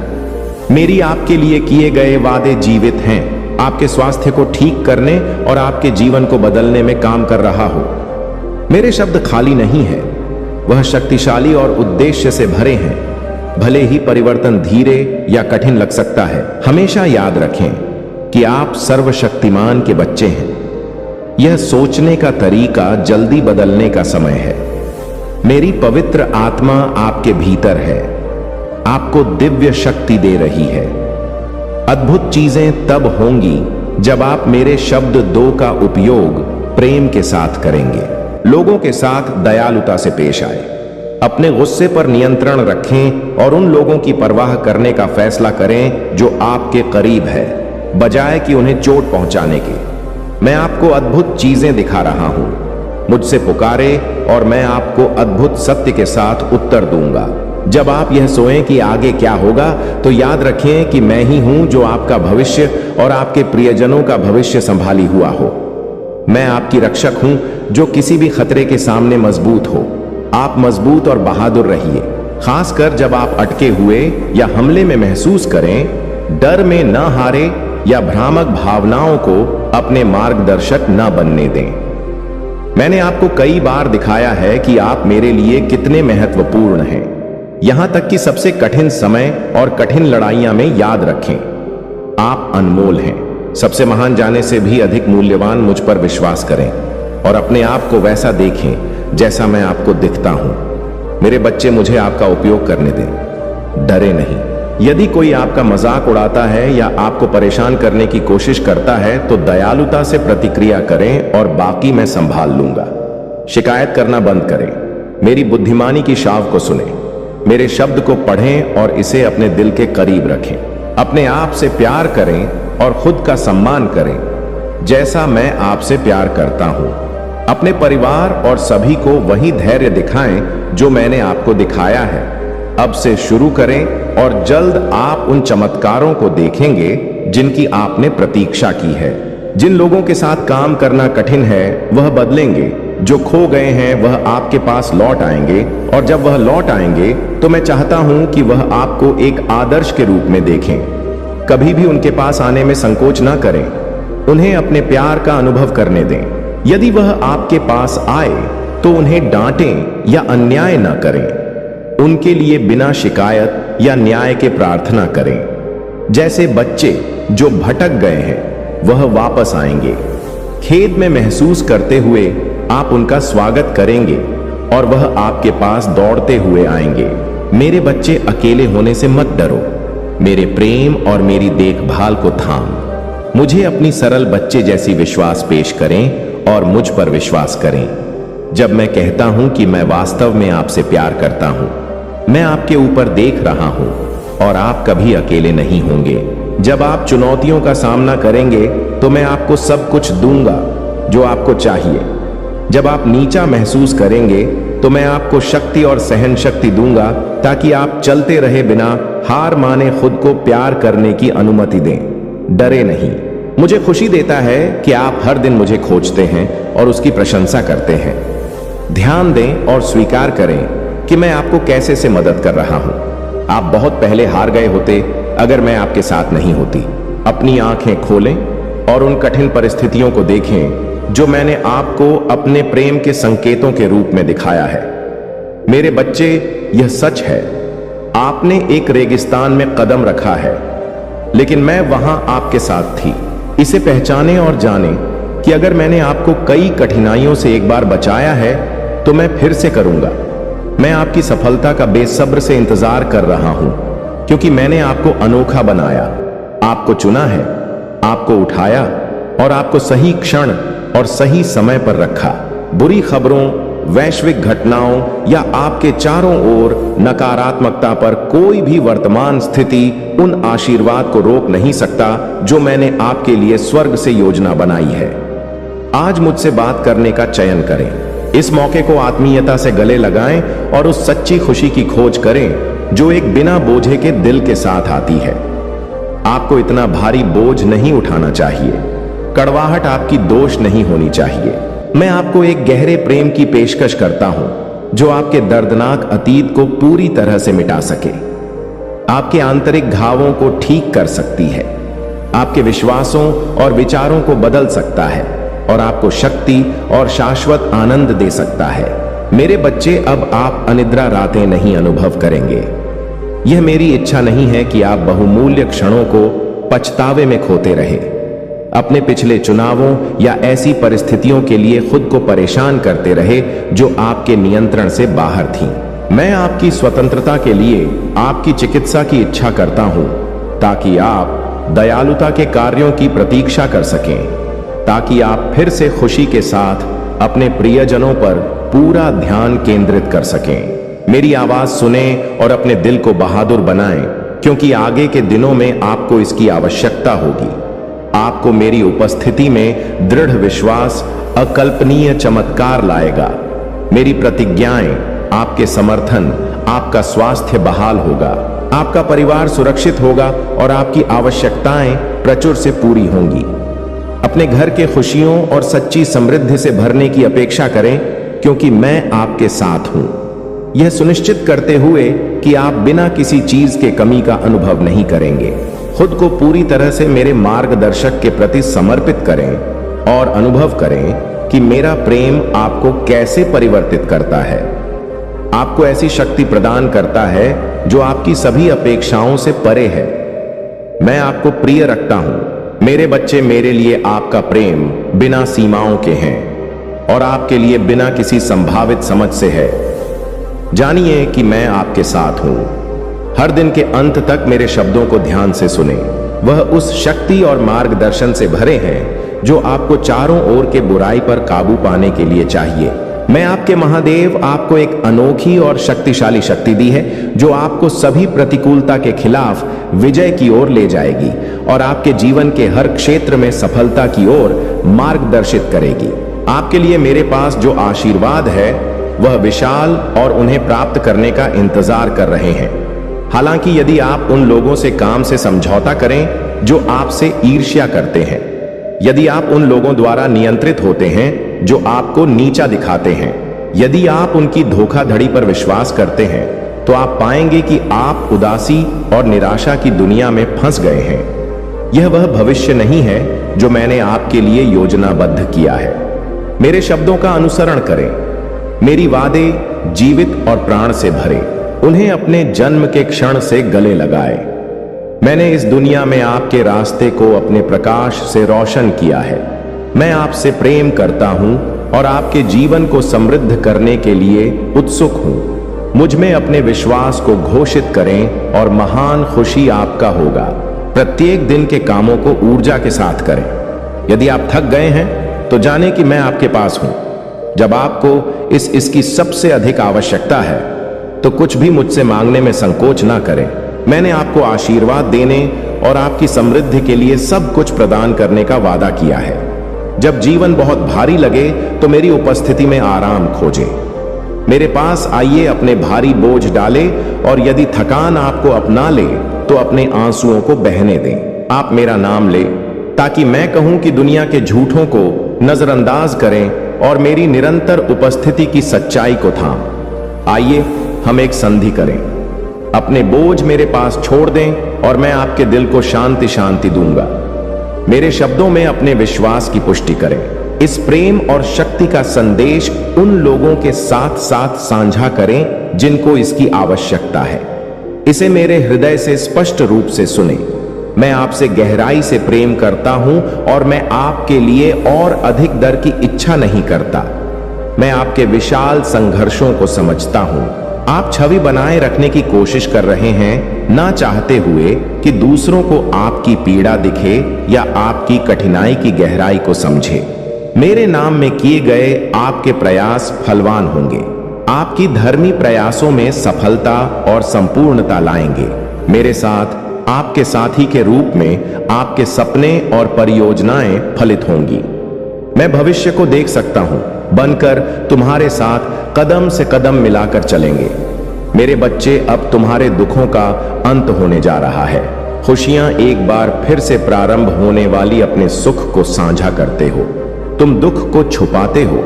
मेरी आपके लिए किए गए वादे जीवित हैं। आपके स्वास्थ्य को ठीक करने और आपके जीवन को बदलने में काम कर रहा हो। मेरे शब्द खाली नहीं है, वह शक्तिशाली और उद्देश्य से भरे हैं। भले ही परिवर्तन धीरे या कठिन लग सकता है, हमेशा याद रखें कि आप सर्वशक्तिमान के बच्चे हैं। यह सोचने का तरीका जल्दी बदलने का समय है। मेरी पवित्र आत्मा आपके भीतर है, आपको दिव्य शक्ति दे रही है। अद्भुत चीजें तब होंगी जब आप मेरे शब्द 2 का उपयोग प्रेम के साथ करेंगे। लोगों के साथ दयालुता से पेश आए, अपने गुस्से पर नियंत्रण रखें और उन लोगों की परवाह करने का फैसला करें जो आपके करीब है, बजाय कि उन्हें चोट पहुंचाने के। मैं आपको अद्भुत चीजें दिखा रहा हूं। मुझसे पुकारे और मैं आपको अद्भुत सत्य के साथ उत्तर दूंगा। जब आप यह सोएं कि आगे क्या होगा, तो याद रखें कि मैं ही हूं जो आपका भविष्य और आपके प्रियजनों का भविष्य संभाली हुआ हो। मैं आपकी रक्षक हूं जो किसी भी खतरे के सामने मजबूत हो। आप मजबूत और बहादुर रहिए, खासकर जब आप अटके हुए या हमले में महसूस करें। डर में न हारे या भ्रामक भावनाओं को अपने मार्गदर्शक न बनने दें। मैंने आपको कई बार दिखाया है कि आप मेरे लिए कितने महत्वपूर्ण हैं। यहां तक कि सबसे कठिन समय और कठिन लड़ाइयां में याद रखें, आप अनमोल हैं। सबसे महान जाने से भी अधिक मूल्यवान मुझ पर विश्वास करें और अपने आप को वैसा देखें जैसा मैं आपको दिखता हूं। मेरे बच्चे, मुझे आपका उपयोग करने दें, डरे नहीं। यदि कोई आपका मजाक उड़ाता है या आपको परेशान करने की कोशिश करता है तो दयालुता से प्रतिक्रिया करें और बाकी मैं संभाल लूंगा। शिकायत करना बंद करें, मेरी बुद्धिमानी की शाव को सुने। मेरे शब्द को पढ़ें और इसे अपने दिल के करीब रखें। अपने आप से प्यार करें और खुद का सम्मान करें जैसा मैं आपसे प्यार करता हूं। अपने परिवार और सभी को वही धैर्य दिखाएं जो मैंने आपको दिखाया है। अब से शुरू करें और जल्द आप उन चमत्कारों को देखेंगे जिनकी आपने प्रतीक्षा की है। जिन लोगों के साथ काम करना कठिन है वह बदलेंगे। जो खो गए हैं वह आपके पास लौट आएंगे, और जब वह लौट आएंगे तो मैं चाहता हूं कि वह आपको एक आदर्श के रूप में देखें। कभी भी उनके पास आने में संकोच ना करें, उन्हें अपने प्यार का अनुभव करने दें। यदि वह आपके पास आए तो उन्हें डांटें या अन्याय ना करें। उनके लिए बिना शिकायत या न्याय के प्रार्थना करें। जैसे बच्चे जो भटक गए हैं वह वापस आएंगे। खेद में महसूस करते हुए आप उनका स्वागत करेंगे और वह आपके पास दौड़ते हुए आएंगे। मेरे बच्चे, अकेले होने से मत डरो। मेरे प्रेम और मेरी देखभाल को थाम। मुझे अपनी सरल बच्चे जैसी विश्वास पेश करें और मुझ पर विश्वास करें। जब मैं कहता हूं कि मैं वास्तव में आपसे प्यार करता हूं, मैं आपके ऊपर देख रहा हूं और आप कभी अकेले नहीं होंगे। जब आप चुनौतियों का सामना करेंगे तो मैं आपको सब कुछ दूंगा जो आपको चाहिए। जब आप नीचा महसूस करेंगे तो मैं आपको शक्ति और सहन शक्ति दूंगा ताकि आप चलते रहे बिना हार माने खुद को प्यार करने की अनुमति दें। डरे नहीं। मुझे खुशी देता है कि आप हर दिन मुझे खोजते हैं और उसकी प्रशंसा करते हैं। ध्यान दें और स्वीकार करें कि मैं आपको कैसे से मदद कर रहा हूं। आप बहुत पहले हार गए होते अगर मैं आपके साथ नहीं होती। अपनी आंखें खोलें और उन कठिन परिस्थितियों को देखें जो मैंने आपको अपने प्रेम के संकेतों के रूप में दिखाया है। मेरे बच्चे, यह सच है, आपने एक रेगिस्तान में कदम रखा है, लेकिन मैं वहां आपके साथ थी। इसे पहचानें और जानें कि अगर मैंने आपको कई कठिनाइयों से एक बार बचाया है तो मैं फिर से करूंगा। मैं आपकी सफलता का बेसब्र से इंतजार कर रहा हूं, क्योंकि मैंने आपको अनोखा बनाया, आपको चुना है, आपको उठाया और आपको सही क्षण और सही समय पर रखा। बुरी खबरों, वैश्विक घटनाओं या आपके चारों ओर नकारात्मकता पर कोई भी वर्तमान स्थिति उन आशीर्वाद को रोक नहीं सकता जो मैंने आपके लिए स्वर्ग से योजना बनाई है। आज मुझसे बात करने का चयन करें। इस मौके को आत्मीयता से गले लगाएं और उस सच्ची खुशी की खोज करें जो एक बिना बोझे के दिल के साथ आती है। आपको इतना भारी बोझ नहीं उठाना चाहिए। कड़वाहट आपकी दोष नहीं होनी चाहिए। मैं आपको एक गहरे प्रेम की पेशकश करता हूं जो आपके दर्दनाक अतीत को पूरी तरह से मिटा सके, आपके आंतरिक घावों को ठीक कर सकती है, आपके विश्वासों और विचारों को बदल सकता है और आपको शक्ति और शाश्वत आनंद दे सकता है। मेरे बच्चे, अब आप अनिद्रा रातें नहीं अनुभव करेंगे। यह मेरी इच्छा नहीं है कि आप बहुमूल्य क्षणों को पछतावे में खोते रहे, अपने पिछले चुनावों या ऐसी परिस्थितियों के लिए खुद को परेशान करते रहे जो आपके नियंत्रण से बाहर थीं। मैं आपकी स्वतंत्रता के लिए आपकी चिकित्सा की इच्छा करता हूं, ताकि आप दयालुता के कार्यों की प्रतीक्षा कर सकें, ताकि आप फिर से खुशी के साथ अपने प्रियजनों पर पूरा ध्यान केंद्रित कर सकें। मेरी आवाज सुने और अपने दिल को बहादुर बनाएं, क्योंकि आगे के दिनों में आपको इसकी आवश्यकता होगी। आपको मेरी उपस्थिति में दृढ़ विश्वास अकल्पनीय चमत्कार लाएगा। मेरी प्रतिज्ञाएं, आपके समर्थन, आपका स्वास्थ्य बहाल होगा, आपका परिवार सुरक्षित होगा और आपकी आवश्यकताएं प्रचुर से पूरी होंगी। अपने घर के खुशियों और सच्ची समृद्धि से भरने की अपेक्षा करें, क्योंकि मैं आपके साथ हूं। यह सुनिश्चित करते हुए कि आप बिना किसी चीज के कमी का अनुभव नहीं करेंगे। खुद को पूरी तरह से मेरे मार्गदर्शक के प्रति समर्पित करें और अनुभव करें कि मेरा प्रेम आपको कैसे परिवर्तित करता है, आपको ऐसी शक्ति प्रदान करता है जो आपकी सभी अपेक्षाओं से परे है। मैं आपको प्रिय रखता हूं। मेरे बच्चे, मेरे लिए आपका प्रेम बिना सीमाओं के हैं और आपके लिए बिना किसी संभावित समझ से है। जानिए कि मैं आपके साथ हूं। हर दिन के अंत तक मेरे शब्दों को ध्यान से सुने। वह उस शक्ति और मार्गदर्शन से भरे हैं जो आपको चारों ओर के बुराई पर काबू पाने के लिए चाहिए। मैं आपके महादेव आपको एक अनोखी और शक्तिशाली शक्ति दी है जो आपको सभी प्रतिकूलता के खिलाफ विजय की ओर ले जाएगी और आपके जीवन के हर क्षेत्र में सफलता की ओर मार्गदर्शित करेगी। आपके लिए मेरे पास जो आशीर्वाद है वह विशाल और उन्हें प्राप्त करने का इंतजार कर रहे हैं। हालांकि यदि आप उन लोगों से काम से समझौता करें जो आपसे ईर्ष्या करते हैं, यदि आप उन लोगों द्वारा नियंत्रित होते हैं जो आपको नीचा दिखाते हैं, यदि आप उनकी धोखाधड़ी पर विश्वास करते हैं, तो आप पाएंगे कि आप उदासी और निराशा की दुनिया में फंस गए हैं। यह वह भविष्य नहीं है जो मैंने आपके लिए योजनाबद्ध किया है। मेरे शब्दों का अनुसरण करें। मेरी वादे जीवित और प्राण से भरे, उन्हें अपने जन्म के क्षण से गले लगाए। मैंने इस दुनिया में आपके रास्ते को अपने प्रकाश से रोशन किया है। मैं आपसे प्रेम करता हूं और आपके जीवन को समृद्ध करने के लिए उत्सुक हूं। मुझ में अपने विश्वास को घोषित करें और महान खुशी आपका होगा। प्रत्येक दिन के कामों को ऊर्जा के साथ करें। यदि आप थक गए हैं तो जाने कि मैं आपके पास हूं। जब आपको इसकी सबसे अधिक आवश्यकता है तो कुछ भी मुझसे मांगने में संकोच ना करें। मैंने आपको आशीर्वाद देने और आपकी समृद्धि के लिए सब कुछ प्रदान करने का वादा किया है। जब जीवन बहुत भारी लगे तो मेरी उपस्थिति में आराम खोजें। मेरे पास आइए, अपने भारी बोझ डाले और यदि थकान आपको अपना ले तो अपने आंसुओं को बहने दें। आप मेरा नाम ले ताकि मैं कहूं कि दुनिया के झूठों को नजरअंदाज करें और मेरी निरंतर उपस्थिति की सच्चाई को थाम। आइए हम एक संधि करें। अपने बोझ मेरे पास छोड़ दें और मैं आपके दिल को शांति शांति दूंगा। मेरे शब्दों में अपने विश्वास की पुष्टि करें। इस प्रेम और शक्ति का संदेश उन लोगों के साथ साथ साझा करें जिनको इसकी आवश्यकता है। इसे मेरे हृदय से स्पष्ट रूप से सुने। मैं आपसे गहराई से प्रेम करता हूं और मैं आपके लिए और अधिक दर की इच्छा नहीं करता। मैं आपके विशाल संघर्षों को समझता हूं। आप छवि बनाए रखने की कोशिश कर रहे हैं, ना चाहते हुए कि दूसरों को आपकी पीड़ा दिखे या आपकी कठिनाई की गहराई को समझे। मेरे नाम में किए गए आपके प्रयास फलवान होंगे। आपकी धर्मी प्रयासों में सफलता और संपूर्णता लाएंगे। मेरे साथ आपके साथी के रूप में आपके सपने और परियोजनाएं फलित होंगी। मैं भविष्य को देख सकता हूं, बनकर तुम्हारे साथ कदम से कदम मिलाकर चलेंगे। मेरे बच्चे, अब तुम्हारे दुखों का अंत होने जा रहा है। खुशियां एक बार फिर से प्रारंभ होने वाली अपने सुख को साझा करते हो। तुम दुख को छुपाते हो।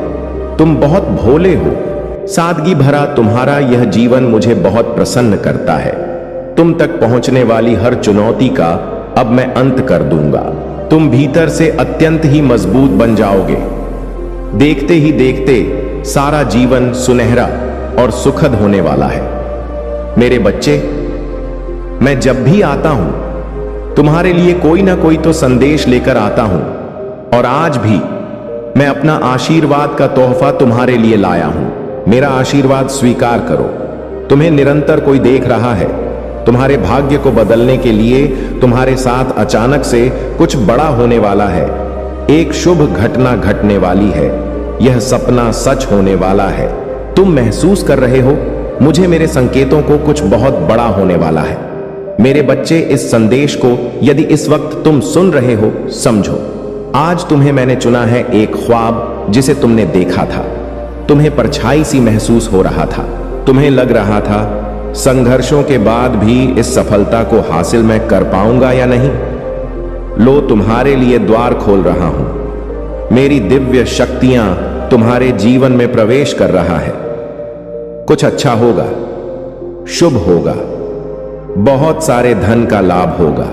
तुम बहुत भोले हो। सादगी भरा तुम्हारा यह जीवन मुझे बहुत प्रसन्न करता है। तुम तक पहुंचने वाली हर चुनौती का अब मैं अंत कर दूंगा। तुम भीतर से अत्यंत ही मजबूत बन जाओगे। देखते ही देखते सारा जीवन सुनहरा और सुखद होने वाला है। मेरे बच्चे, मैं जब भी आता हूं तुम्हारे लिए कोई ना कोई तो संदेश लेकर आता हूं, और आज भी मैं अपना आशीर्वाद का तोहफा तुम्हारे लिए लाया हूं। मेरा आशीर्वाद स्वीकार करो। तुम्हें निरंतर कोई देख रहा है। तुम्हारे भाग्य को बदलने के लिए तुम्हारे साथ अचानक से कुछ बड़ा होने वाला है। एक शुभ घटना घटने वाली है। यह सपना सच होने वाला है। तुम महसूस कर रहे हो, मुझे मेरे संकेतों को कुछ बहुत बड़ा होने वाला है। मेरे बच्चे, इस संदेश को यदि इस वक्त तुम सुन रहे हो, समझो, आज तुम्हें मैंने चुना है। एक ख्वाब जिसे तुमने देखा था। तुम्हें परछाई सी महसूस हो रहा था। तुम्हें लग रहा था संघर्षों के बाद भी इस सफलता को हासिल मैं कर पाऊंगा या नहीं। लो, तुम्हारे लिए द्वार खोल रहा हूं। मेरी दिव्य शक्तियां तुम्हारे जीवन में प्रवेश कर रहा है। कुछ अच्छा होगा, शुभ होगा। बहुत सारे धन का लाभ होगा।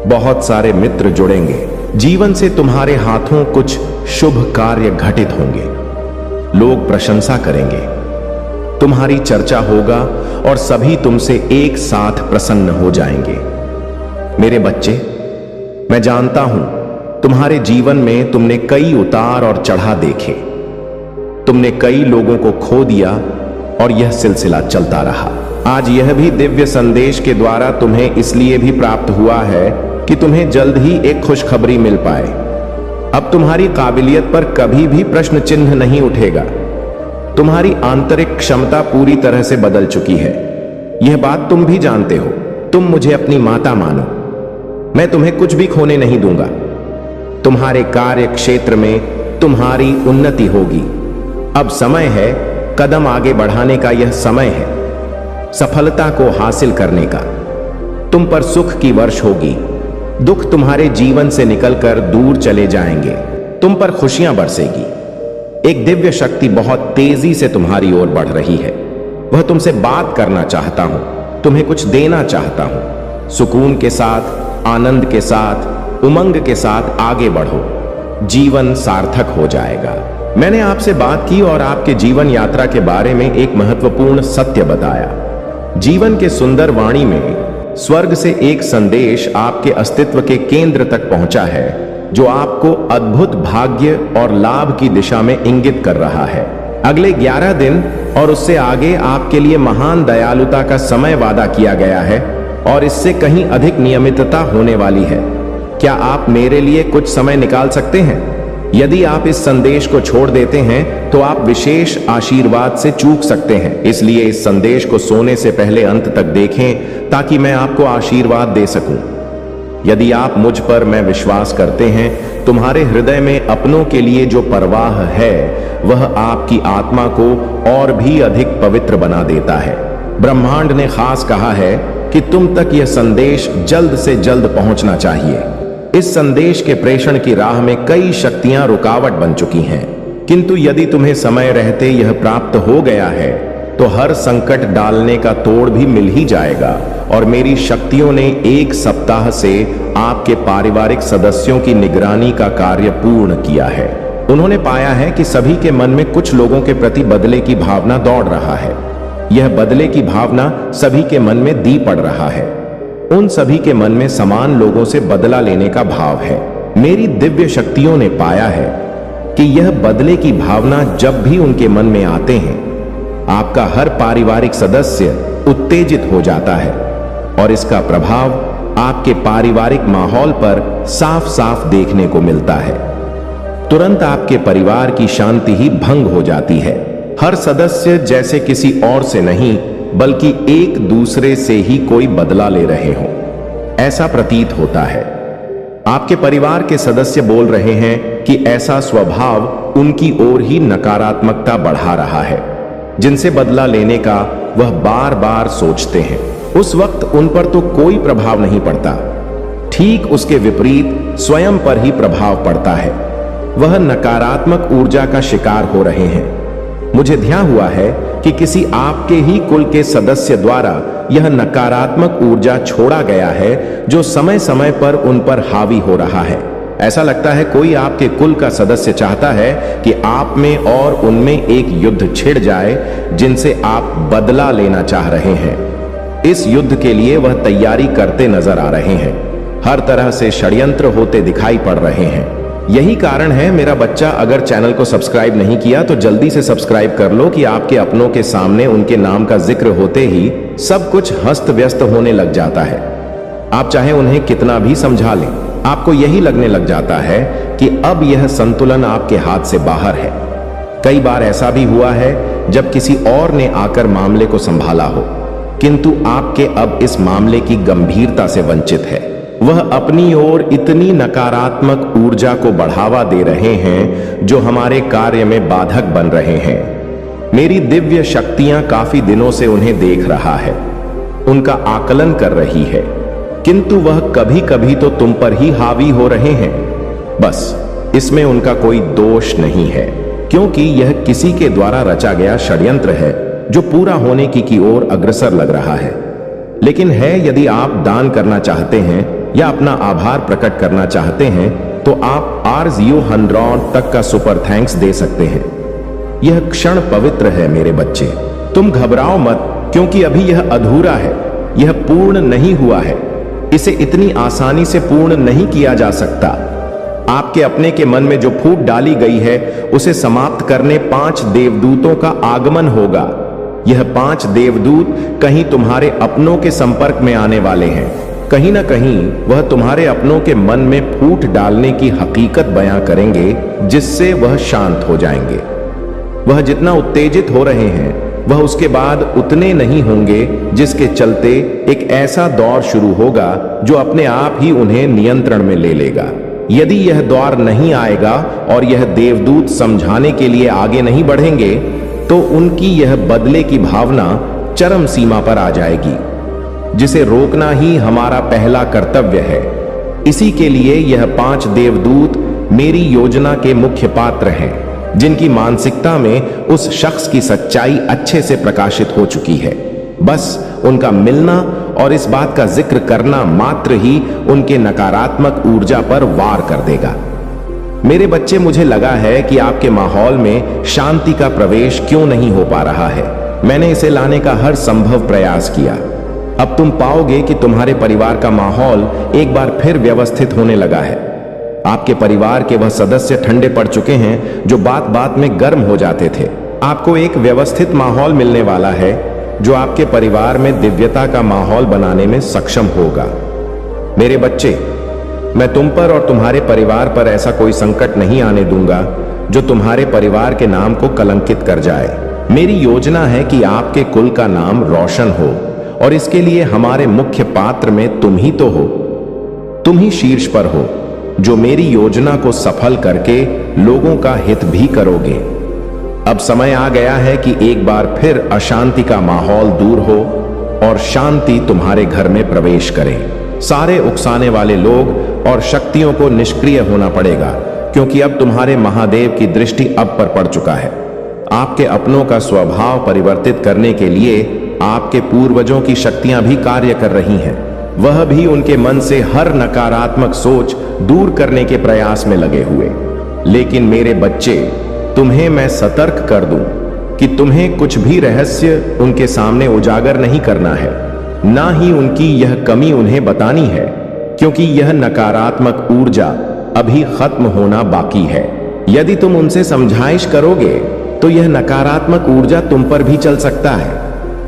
बहुत सारे मित्र जुड़ेंगे। जीवन से तुम्हारे हाथों कुछ शुभ कार्य घटित होंगे। लोग प्रशंसा करेंगे। तुम्हारी चर्चा होगा और सभी तुमसे एक साथ प्रसन्न हो जाएंगे। मेरे बच्चे, मैं जानता हूं तुम्हारे जीवन में तुमने कई उतार और चढ़ाव देखे। तुमने कई लोगों को खो दिया और यह सिलसिला चलता रहा। आज यह भी दिव्य संदेश के द्वारा तुम्हें इसलिए भी प्राप्त हुआ है कि तुम्हें जल्द ही एक खुशखबरी मिल पाए। अब तुम्हारी काबिलियत पर कभी भी प्रश्न चिन्ह नहीं उठेगा। तुम्हारी आंतरिक क्षमता पूरी तरह से बदल चुकी है। यह बात तुम भी जानते हो। तुम मुझे अपनी माता मानो। मैं तुम्हें कुछ भी खोने नहीं दूंगा। तुम्हारे कार्य क्षेत्र में तुम्हारी उन्नति होगी। अब समय है, कदम आगे बढ़ाने का यह समय है, सफलता को हासिल करने का। तुम पर सुख की वर्ष होगी। दुख तुम्हारे जीवन से निकलकर दूर चले जाएंगे। तुम पर खुशियां बरसेगी। एक दिव्य शक्ति बहुत तेजी से तुम्हारी ओर बढ़ रही है। वह तुमसे बात करना चाहता हूं, तुम्हें कुछ देना चाहता हूं। सुकून के साथ, आनंद के साथ, उमंग के साथ आगे बढ़ो। जीवन सार्थक हो जाएगा। मैंने आपसे बात की और आपके जीवन यात्रा के बारे में एक महत्वपूर्ण सत्य बताया। जीवन के सुंदर वाणी में स्वर्ग से एक संदेश आपके अस्तित्व के केंद्र तक पहुंचा है, जो आपको अद्भुत भाग्य और लाभ की दिशा में इंगित कर रहा है। अगले 11 दिन और उससे आगे आपके लिए महान दयालुता का समय वादा किया गया है और इससे कहीं अधिक नियमितता होने वाली है। क्या आप मेरे लिए कुछ समय निकाल सकते हैं? यदि आप इस संदेश को छोड़ देते हैं तो आप विशेष आशीर्वाद से चूक सकते हैं। इसलिए इस संदेश को सोने से पहले अंत तक देखें ताकि मैं आपको आशीर्वाद दे सकूं। यदि आप मुझ पर मैं विश्वास करते हैं, तुम्हारे हृदय में अपनों के लिए जो परवाह है वह आपकी आत्मा को और भी अधिक पवित्र बना देता है। ब्रह्मांड ने खास कहा है कि तुम तक यह संदेश जल्द से जल्द पहुंचना चाहिए। इस संदेश के प्रेषण की राह में कई शक्तियां रुकावट बन चुकी हैं, किंतु यदि तुम्हें समय रहते यह प्राप्त हो गया है तो हर संकट डालने का तोड़ भी मिल ही जाएगा। और मेरी शक्तियों ने 1 सप्ताह से आपके पारिवारिक सदस्यों की निगरानी का कार्य पूर्ण किया है। उन्होंने पाया है कि सभी के मन में कुछ लोगों के प्रति बदले की भावना दौड़ रहा है। यह बदले की भावना सभी के मन में दी पड़ रहा है। उन सभी के मन में समान लोगों से बदला लेने का भाव है। मेरी दिव्य शक्तियों ने पाया है कि यह बदले की भावना जब भी उनके मन में आते हैं, आपका हर पारिवारिक सदस्य उत्तेजित हो जाता है और इसका प्रभाव आपके पारिवारिक माहौल पर साफ साफ देखने को मिलता है। तुरंत आपके परिवार की शांति ही भंग हो जाती है। हर सदस्य जैसे किसी और से नहीं बल्कि एक दूसरे से ही कोई बदला ले रहे हों, ऐसा प्रतीत होता है। आपके परिवार के सदस्य बोल रहे हैं कि ऐसा स्वभाव उनकी ओर ही नकारात्मकता बढ़ा रहा है, जिनसे बदला लेने का वह बार बार सोचते हैं। उस वक्त उन पर तो कोई प्रभाव नहीं पड़ता, ठीक उसके विपरीत स्वयं पर ही प्रभाव पड़ता है। वह नकारात्मक ऊर्जा का शिकार हो रहे हैं। मुझे ध्यान हुआ है कि किसी आपके ही कुल के सदस्य द्वारा यह नकारात्मक ऊर्जा छोड़ा गया है, जो समय समय पर उन पर हावी हो रहा है। ऐसा लगता है कोई आपके कुल का सदस्य चाहता है कि आप में और उनमें एक युद्ध छिड़ जाए, जिनसे आप बदला लेना चाह रहे हैं। इस युद्ध के लिए वह तैयारी करते नजर आ रहे हैं। हर तरह से षड्यंत्र होते दिखाई पड़ रहे हैं। यही कारण है मेरा बच्चा, अगर चैनल को सब्सक्राइब नहीं किया तो जल्दी से सब्सक्राइब कर लो कि आपके अपनों के सामने उनके नाम का जिक्र होते ही सब कुछ हस्त व्यस्त होने लग जाता है। आप चाहे उन्हें कितना भी समझा लें, आपको यही लगने लग जाता है कि अब यह संतुलन आपके हाथ से बाहर है। कई बार ऐसा भी हुआ है जब किसी और ने आकर मामले को संभाला हो, किंतु आपके अब इस मामले की गंभीरता से वंचित है। वह अपनी ओर इतनी नकारात्मक ऊर्जा को बढ़ावा दे रहे हैं जो हमारे कार्य में बाधक बन रहे हैं। मेरी दिव्य शक्तियां काफी दिनों से उन्हें देख रहा है, उनका आकलन कर रही है, किंतु वह कभी कभी तो तुम पर ही हावी हो रहे हैं। बस इसमें उनका कोई दोष नहीं है, क्योंकि यह किसी के द्वारा रचा गया षड्यंत्र है जो पूरा होने की ओर अग्रसर लग रहा है। लेकिन है, यदि आप दान करना चाहते हैं या अपना आभार प्रकट करना चाहते हैं तो आप R0100 तक का सुपर थैंक्स दे सकते हैं। यह क्षण पवित्र है मेरे बच्चे, तुम घबराओ मत, क्योंकि अभी यह अधूरा है, यह पूर्ण नहीं हुआ है। इसे इतनी आसानी से पूर्ण नहीं किया जा सकता। आपके अपने के मन में जो फूट डाली गई है उसे समाप्त करने 5 देवदूतों का आगमन होगा। यह 5 देवदूत कहीं तुम्हारे अपनों के संपर्क में आने वाले हैं। कहीं ना कहीं वह तुम्हारे अपनों के मन में फूट डालने की हकीकत बयां करेंगे, जिससे वह शांत हो जाएंगे। वह जितना उत्तेजित हो रहे हैं वह उसके बाद उतने नहीं होंगे, जिसके चलते एक ऐसा दौर शुरू होगा जो अपने आप ही उन्हें नियंत्रण में ले लेगा। यदि यह दौर नहीं आएगा और यह देवदूत समझाने के लिए आगे नहीं बढ़ेंगे तो उनकी यह बदले की भावना चरम सीमा पर आ जाएगी, जिसे रोकना ही हमारा पहला कर्तव्य है। इसी के लिए यह 5 देवदूत मेरी योजना के मुख्य पात्र हैं, जिनकी मानसिकता में उस शख्स की सच्चाई अच्छे से प्रकाशित हो चुकी है। बस उनका मिलना और इस बात का जिक्र करना मात्र ही उनके नकारात्मक ऊर्जा पर वार कर देगा। मेरे बच्चे, मुझे लगा है कि आपके माहौल में शांति का प्रवेश क्यों नहीं हो पा रहा है। मैंने इसे लाने का हर संभव प्रयास किया। अब तुम पाओगे कि तुम्हारे परिवार का माहौल एक बार फिर व्यवस्थित होने लगा है। आपके परिवार के वह सदस्य ठंडे पड़ चुके हैं जो बात बात में गर्म हो जाते थे। आपको एक व्यवस्थित माहौल मिलने वाला है जो आपके परिवार में दिव्यता का माहौल बनाने में सक्षम होगा। मेरे बच्चे, मैं तुम पर और तुम्हारे परिवार पर ऐसा कोई संकट नहीं आने दूंगा जो तुम्हारे परिवार के नाम को कलंकित कर जाए। मेरी योजना है कि आपके कुल का नाम रोशन हो और इसके लिए हमारे मुख्य पात्र में तुम ही तो हो। तुम ही शीर्ष पर हो जो मेरी योजना को सफल करके लोगों का हित भी करोगे। अब समय आ गया है कि एक बार फिर अशांति का माहौल दूर हो और शांति तुम्हारे घर में प्रवेश करे। सारे उकसाने वाले लोग और शक्तियों को निष्क्रिय होना पड़ेगा, क्योंकि अब तुम्हारे महादेव की दृष्टि अब पर पड़ चुका है। आपके अपनों का स्वभाव परिवर्तित करने के लिए आपके पूर्वजों की शक्तियां भी कार्य कर रही हैं। वह भी उनके मन से हर नकारात्मक सोच दूर करने के प्रयास में लगे हुए। लेकिन मेरे बच्चे, तुम्हें मैं सतर्क कर दूं कि तुम्हें कुछ भी रहस्य उनके सामने उजागर नहीं करना है, ना ही उनकी यह कमी उन्हें बतानी है, क्योंकि यह नकारात्मक ऊर्जा अभी खत्म होना बाकी है। यदि तुम उनसे समझाइश करोगे तो यह नकारात्मक ऊर्जा तुम पर भी चल सकता है,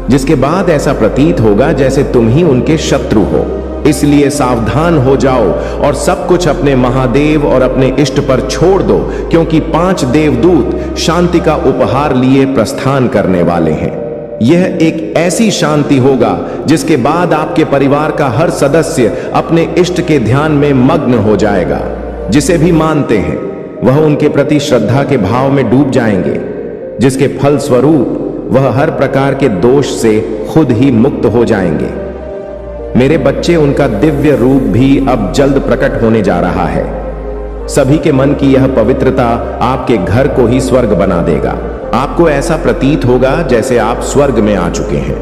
जिसके बाद ऐसा प्रतीत होगा जैसे तुम ही उनके शत्रु हो। इसलिए सावधान हो जाओ और सब कुछ अपने महादेव और अपने इष्ट पर छोड़ दो, क्योंकि 5 देवदूत शांति का उपहार लिए प्रस्थान करने वाले हैं। यह एक ऐसी शांति होगा जिसके बाद आपके परिवार का हर सदस्य अपने इष्ट के ध्यान में मग्न हो जाएगा। जिसे भी मानते हैं वह उनके प्रति श्रद्धा के भाव में डूब जाएंगे, जिसके फल स्वरूप वह हर प्रकार के दोष से खुद ही मुक्त हो जाएंगे। मेरे बच्चे, उनका दिव्य रूप भी अब जल्द प्रकट होने जा रहा है। सभी के मन की यह पवित्रता आपके घर को ही स्वर्ग बना देगा। आपको ऐसा प्रतीत होगा जैसे आप स्वर्ग में आ चुके हैं।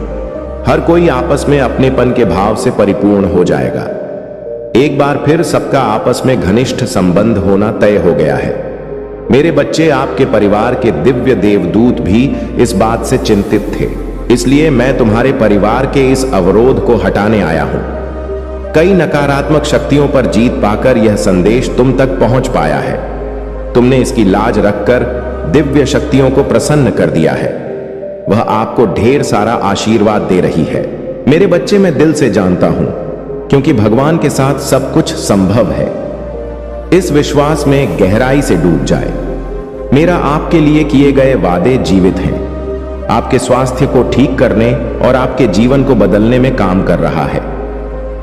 हर कोई आपस में अपनेपन के भाव से परिपूर्ण हो जाएगा। एक बार फिर सबका आपस में घनिष्ठ संबंध होना तय हो गया है। मेरे बच्चे, आपके परिवार के दिव्य देवदूत भी इस बात से चिंतित थे, इसलिए मैं तुम्हारे परिवार के इस अवरोध को हटाने आया हूं। कई नकारात्मक शक्तियों पर जीत पाकर यह संदेश तुम तक पहुंच पाया है। तुमने इसकी लाज रखकर दिव्य शक्तियों को प्रसन्न कर दिया है। वह आपको ढेर सारा आशीर्वाद दे रही है। मेरे बच्चे, मैं दिल से जानता हूं, क्योंकि भगवान के साथ सब कुछ संभव है। इस विश्वास में गहराई से डूब जाए। मेरा आपके लिए किए गए वादे जीवित हैं, आपके स्वास्थ्य को ठीक करने और आपके जीवन को बदलने में काम कर रहा है।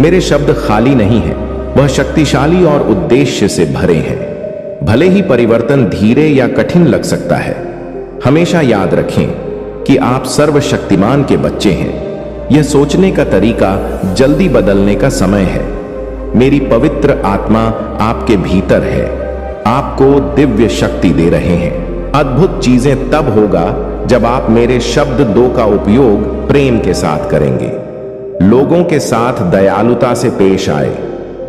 मेरे शब्द खाली नहीं हैं, वह शक्तिशाली और उद्देश्य से भरे हैं। भले ही परिवर्तन धीरे या कठिन लग सकता है, हमेशा याद रखें कि आप सर्वशक्तिमान के बच्चे हैं। यह सोचने का तरीका जल्दी बदलने का समय है। मेरी पवित्र आत्मा आपके भीतर है, आपको दिव्य शक्ति दे रहे हैं। अद्भुत चीजें तब होगा जब आप मेरे शब्द 2 का उपयोग प्रेम के साथ करेंगे। लोगों के साथ दयालुता से पेश आए,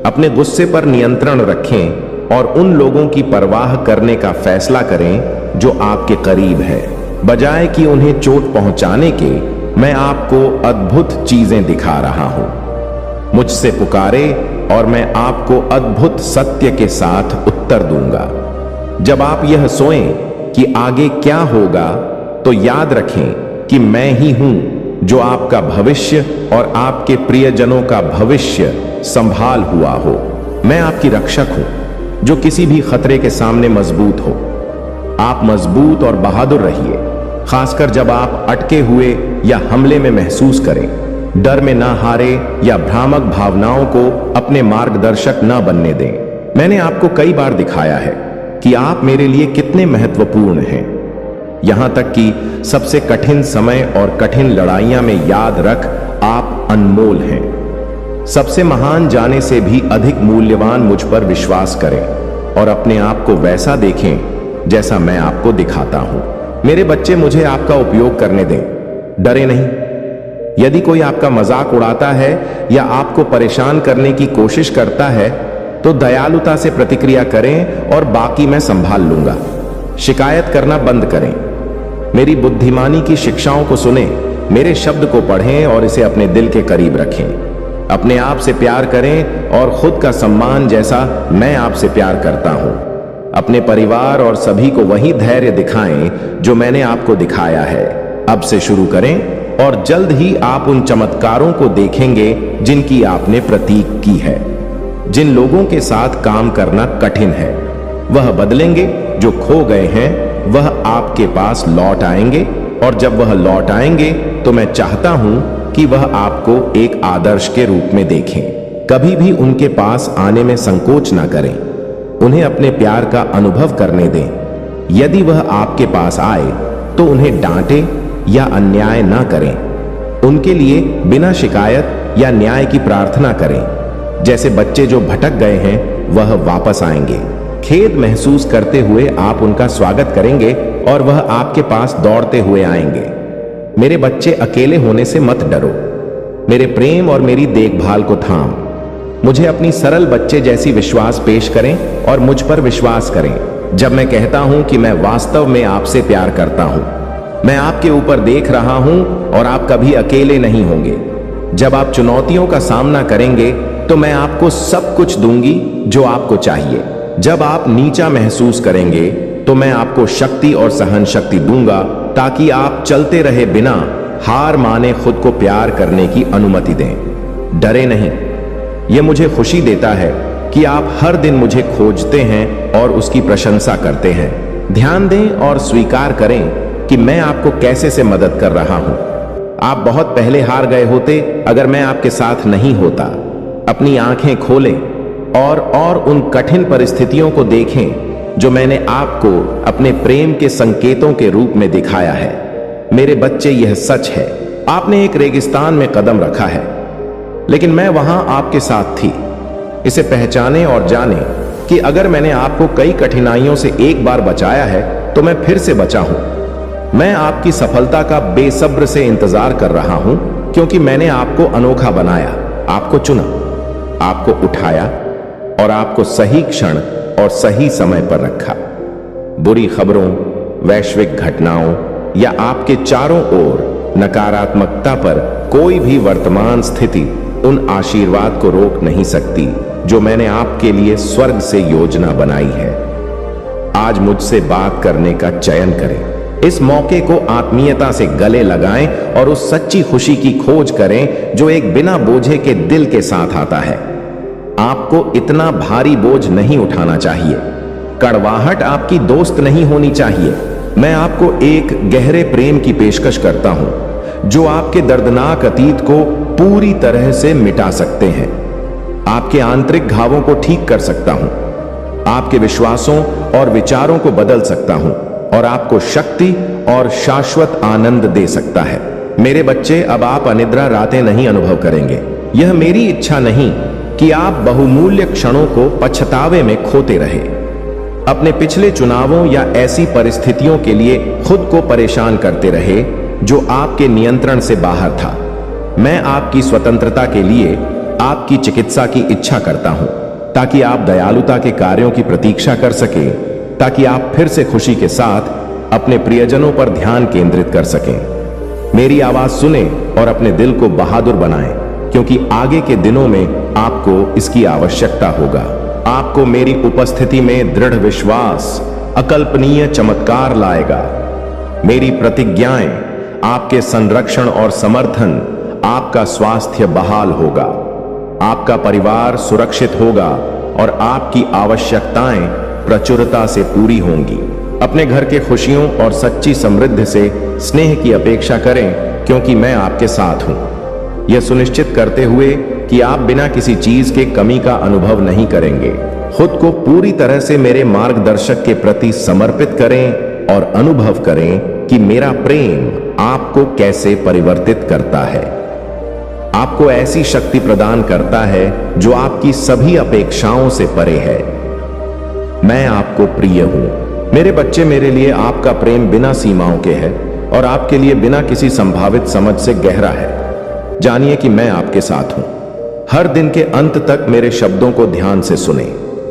अपने गुस्से पर नियंत्रण रखें और उन लोगों की परवाह करने का फैसला करें जो आपके करीब है। बजाय कि उन्हें चोट पहुंचाने के, मैं आपको अद्भुत चीजें दिखा रहा हूं। मुझसे पुकारे और मैं आपको अद्भुत सत्य के साथ उत्तर दूंगा। जब आप यह सोएं कि आगे क्या होगा, तो याद रखें कि मैं ही हूं जो आपका भविष्य और आपके प्रियजनों का भविष्य संभाल हुआ हो। मैं आपकी रक्षक हूं जो किसी भी खतरे के सामने मजबूत हो। आप मजबूत और बहादुर रहिए, खासकर जब आप अटके हुए या हमले में महसूस करें। डर में ना हारे या भ्रामक भावनाओं को अपने मार्गदर्शक ना बनने दें। मैंने आपको कई बार दिखाया है कि आप मेरे लिए कितने महत्वपूर्ण हैं। यहां तक कि सबसे कठिन समय और कठिन लड़ाइयां में याद रख, आप अनमोल हैं। सबसे महान जाने से भी अधिक मूल्यवान मुझ पर विश्वास करें और अपने आप को वैसा देखें जैसा मैं आपको दिखाता हूं। मेरे बच्चे, मुझे आपका उपयोग करने दें, डरे नहीं। यदि कोई आपका मजाक उड़ाता है या आपको परेशान करने की कोशिश करता है, तो दयालुता से प्रतिक्रिया करें और बाकी मैं संभाल लूंगा। शिकायत करना बंद करें। मेरी बुद्धिमानी की शिक्षाओं को सुने, मेरे शब्द को पढ़ें और इसे अपने दिल के करीब रखें। अपने आप से प्यार करें और खुद का सम्मान जैसा मैं आपसे प्यार करता हूं। अपने परिवार और सभी को वही धैर्य दिखाएं जो मैंने आपको दिखाया है। अब से शुरू करें और जल्द ही आप उन चमत्कारों को देखेंगे जिनकी आपने प्रतीक की है। जिन लोगों के साथ काम करना कठिन है, वह बदलेंगे। जो खो गए हैं वह आपके पास लौट आएंगे, और जब वह लौट आएंगे तो मैं चाहता हूं कि वह आपको एक आदर्श के रूप में देखें। कभी भी उनके पास आने में संकोच ना करें। उन्हें अपने प्यार का अनुभव करने दें। यदि वह आपके पास आए तो उन्हें डांटें या अन्याय ना करें। उनके लिए बिना शिकायत या न्याय की प्रार्थना करें। जैसे बच्चे जो भटक गए हैं वह वापस आएंगे। खेद महसूस करते हुए आप उनका स्वागत करेंगे और वह आपके पास दौड़ते हुए आएंगे। मेरे बच्चे, अकेले होने से मत डरो। मेरे प्रेम और मेरी देखभाल को थाम। मुझे अपनी सरल बच्चे जैसी विश्वास पेश करें और मुझ पर विश्वास करें जब मैं कहता हूं कि मैं वास्तव में आपसे प्यार करता हूं। मैं आपके ऊपर देख रहा हूं और आप कभी अकेले नहीं होंगे। जब आप चुनौतियों का सामना करेंगे तो मैं आपको सब कुछ दूंगी जो आपको चाहिए। जब आप नीचा महसूस करेंगे तो मैं आपको शक्ति और सहन शक्ति दूंगा ताकि आप चलते रहे बिना हार माने खुद को प्यार करने की अनुमति दें। डरे नहीं। यह मुझे खुशी देता है कि आप हर दिन मुझे खोजते हैं और उसकी प्रशंसा करते हैं। ध्यान दें और स्वीकार करें कि मैं आपको कैसे से मदद कर रहा हूं। आप बहुत पहले हार गए होते अगर मैं आपके साथ नहीं होता। अपनी आंखें खोलें और उन कठिन परिस्थितियों को देखें जो मैंने आपको अपने प्रेम के संकेतों के रूप में दिखाया है। मेरे बच्चे, यह सच है, आपने एक रेगिस्तान में कदम रखा है, लेकिन मैं वहां आपके साथ थी। इसे पहचानें और जानें कि अगर मैंने आपको कई कठिनाइयों से एक बार बचाया है तो मैं फिर से बचा हूं। मैं आपकी सफलता का बेसब्र से इंतजार कर रहा हूं, क्योंकि मैंने आपको अनोखा बनाया, आपको चुना, आपको उठाया और आपको सही क्षण और सही समय पर रखा। बुरी खबरों, वैश्विक घटनाओं या आपके चारों ओर नकारात्मकता पर कोई भी वर्तमान स्थिति उन आशीर्वाद को रोक नहीं सकती जो मैंने आपके लिए स्वर्ग से योजना बनाई है। आज मुझसे बात करने का चयन करें। इस मौके को आत्मीयता से गले लगाएं और उस सच्ची खुशी की खोज करें जो एक बिना बोझे के दिल के साथ आता है। आपको इतना भारी बोझ नहीं उठाना चाहिए। कड़वाहट आपकी दोस्त नहीं होनी चाहिए। मैं आपको एक गहरे प्रेम की पेशकश करता हूं जो आपके दर्दनाक अतीत को पूरी तरह से मिटा सकते हैं। आपके आंतरिक घावों को ठीक कर सकता हूं, आपके विश्वासों और विचारों को बदल सकता हूं और आपको शक्ति और शाश्वत आनंद दे सकता है। मेरे बच्चे, अब आप अनिद्रा रातें नहीं अनुभव करेंगे। यह मेरी इच्छा नहीं कि आप बहुमूल्य क्षणों को पछतावे में खोते रहे, अपने पिछले चुनावों या ऐसी परिस्थितियों के लिए खुद को परेशान करते रहे जो आपके नियंत्रण से बाहर था। मैं आपकी स्वतंत्रता के लिए आपकी चिकित्सा की इच्छा करता हूं ताकि आप दयालुता के कार्यों की प्रतीक्षा कर सकें, ताकि आप फिर से खुशी के साथ अपने प्रियजनों पर ध्यान केंद्रित कर सकें। मेरी आवाज सुने और अपने दिल को बहादुर बनाएं, क्योंकि आगे के दिनों में आपको इसकी आवश्यकता होगा। आपको मेरी उपस्थिति में दृढ़ विश्वास अकल्पनीय चमत्कार लाएगा। मेरी प्रतिज्ञाएं, आपके संरक्षण और समर्थन, आपका स्वास्थ्य बहाल होगा, आपका परिवार सुरक्षित होगा और आपकी आवश्यकताएं प्रचुरता से पूरी होंगी। अपने घर के खुशियों और सच्ची समृद्धि से स्नेह की अपेक्षा करें, क्योंकि मैं आपके साथ हूं। यह सुनिश्चित करते हुए कि आप बिना किसी चीज के कमी का अनुभव नहीं करेंगे। खुद को पूरी तरह से मेरे मार्गदर्शक के प्रति समर्पित करें और अनुभव करें कि मेरा प्रेम आपको कैसे परिवर्तित करता है, आपको ऐसी शक्ति प्रदान करता है जो आपकी सभी अपेक्षाओं से परे है। मैं आपको प्रिय हूं। मेरे बच्चे, मेरे लिए आपका प्रेम बिना सीमाओं के है और आपके लिए बिना किसी संभावित समझ से गहरा है। जानिए कि मैं आपके साथ हूं। हर दिन के अंत तक मेरे शब्दों को ध्यान से सुने।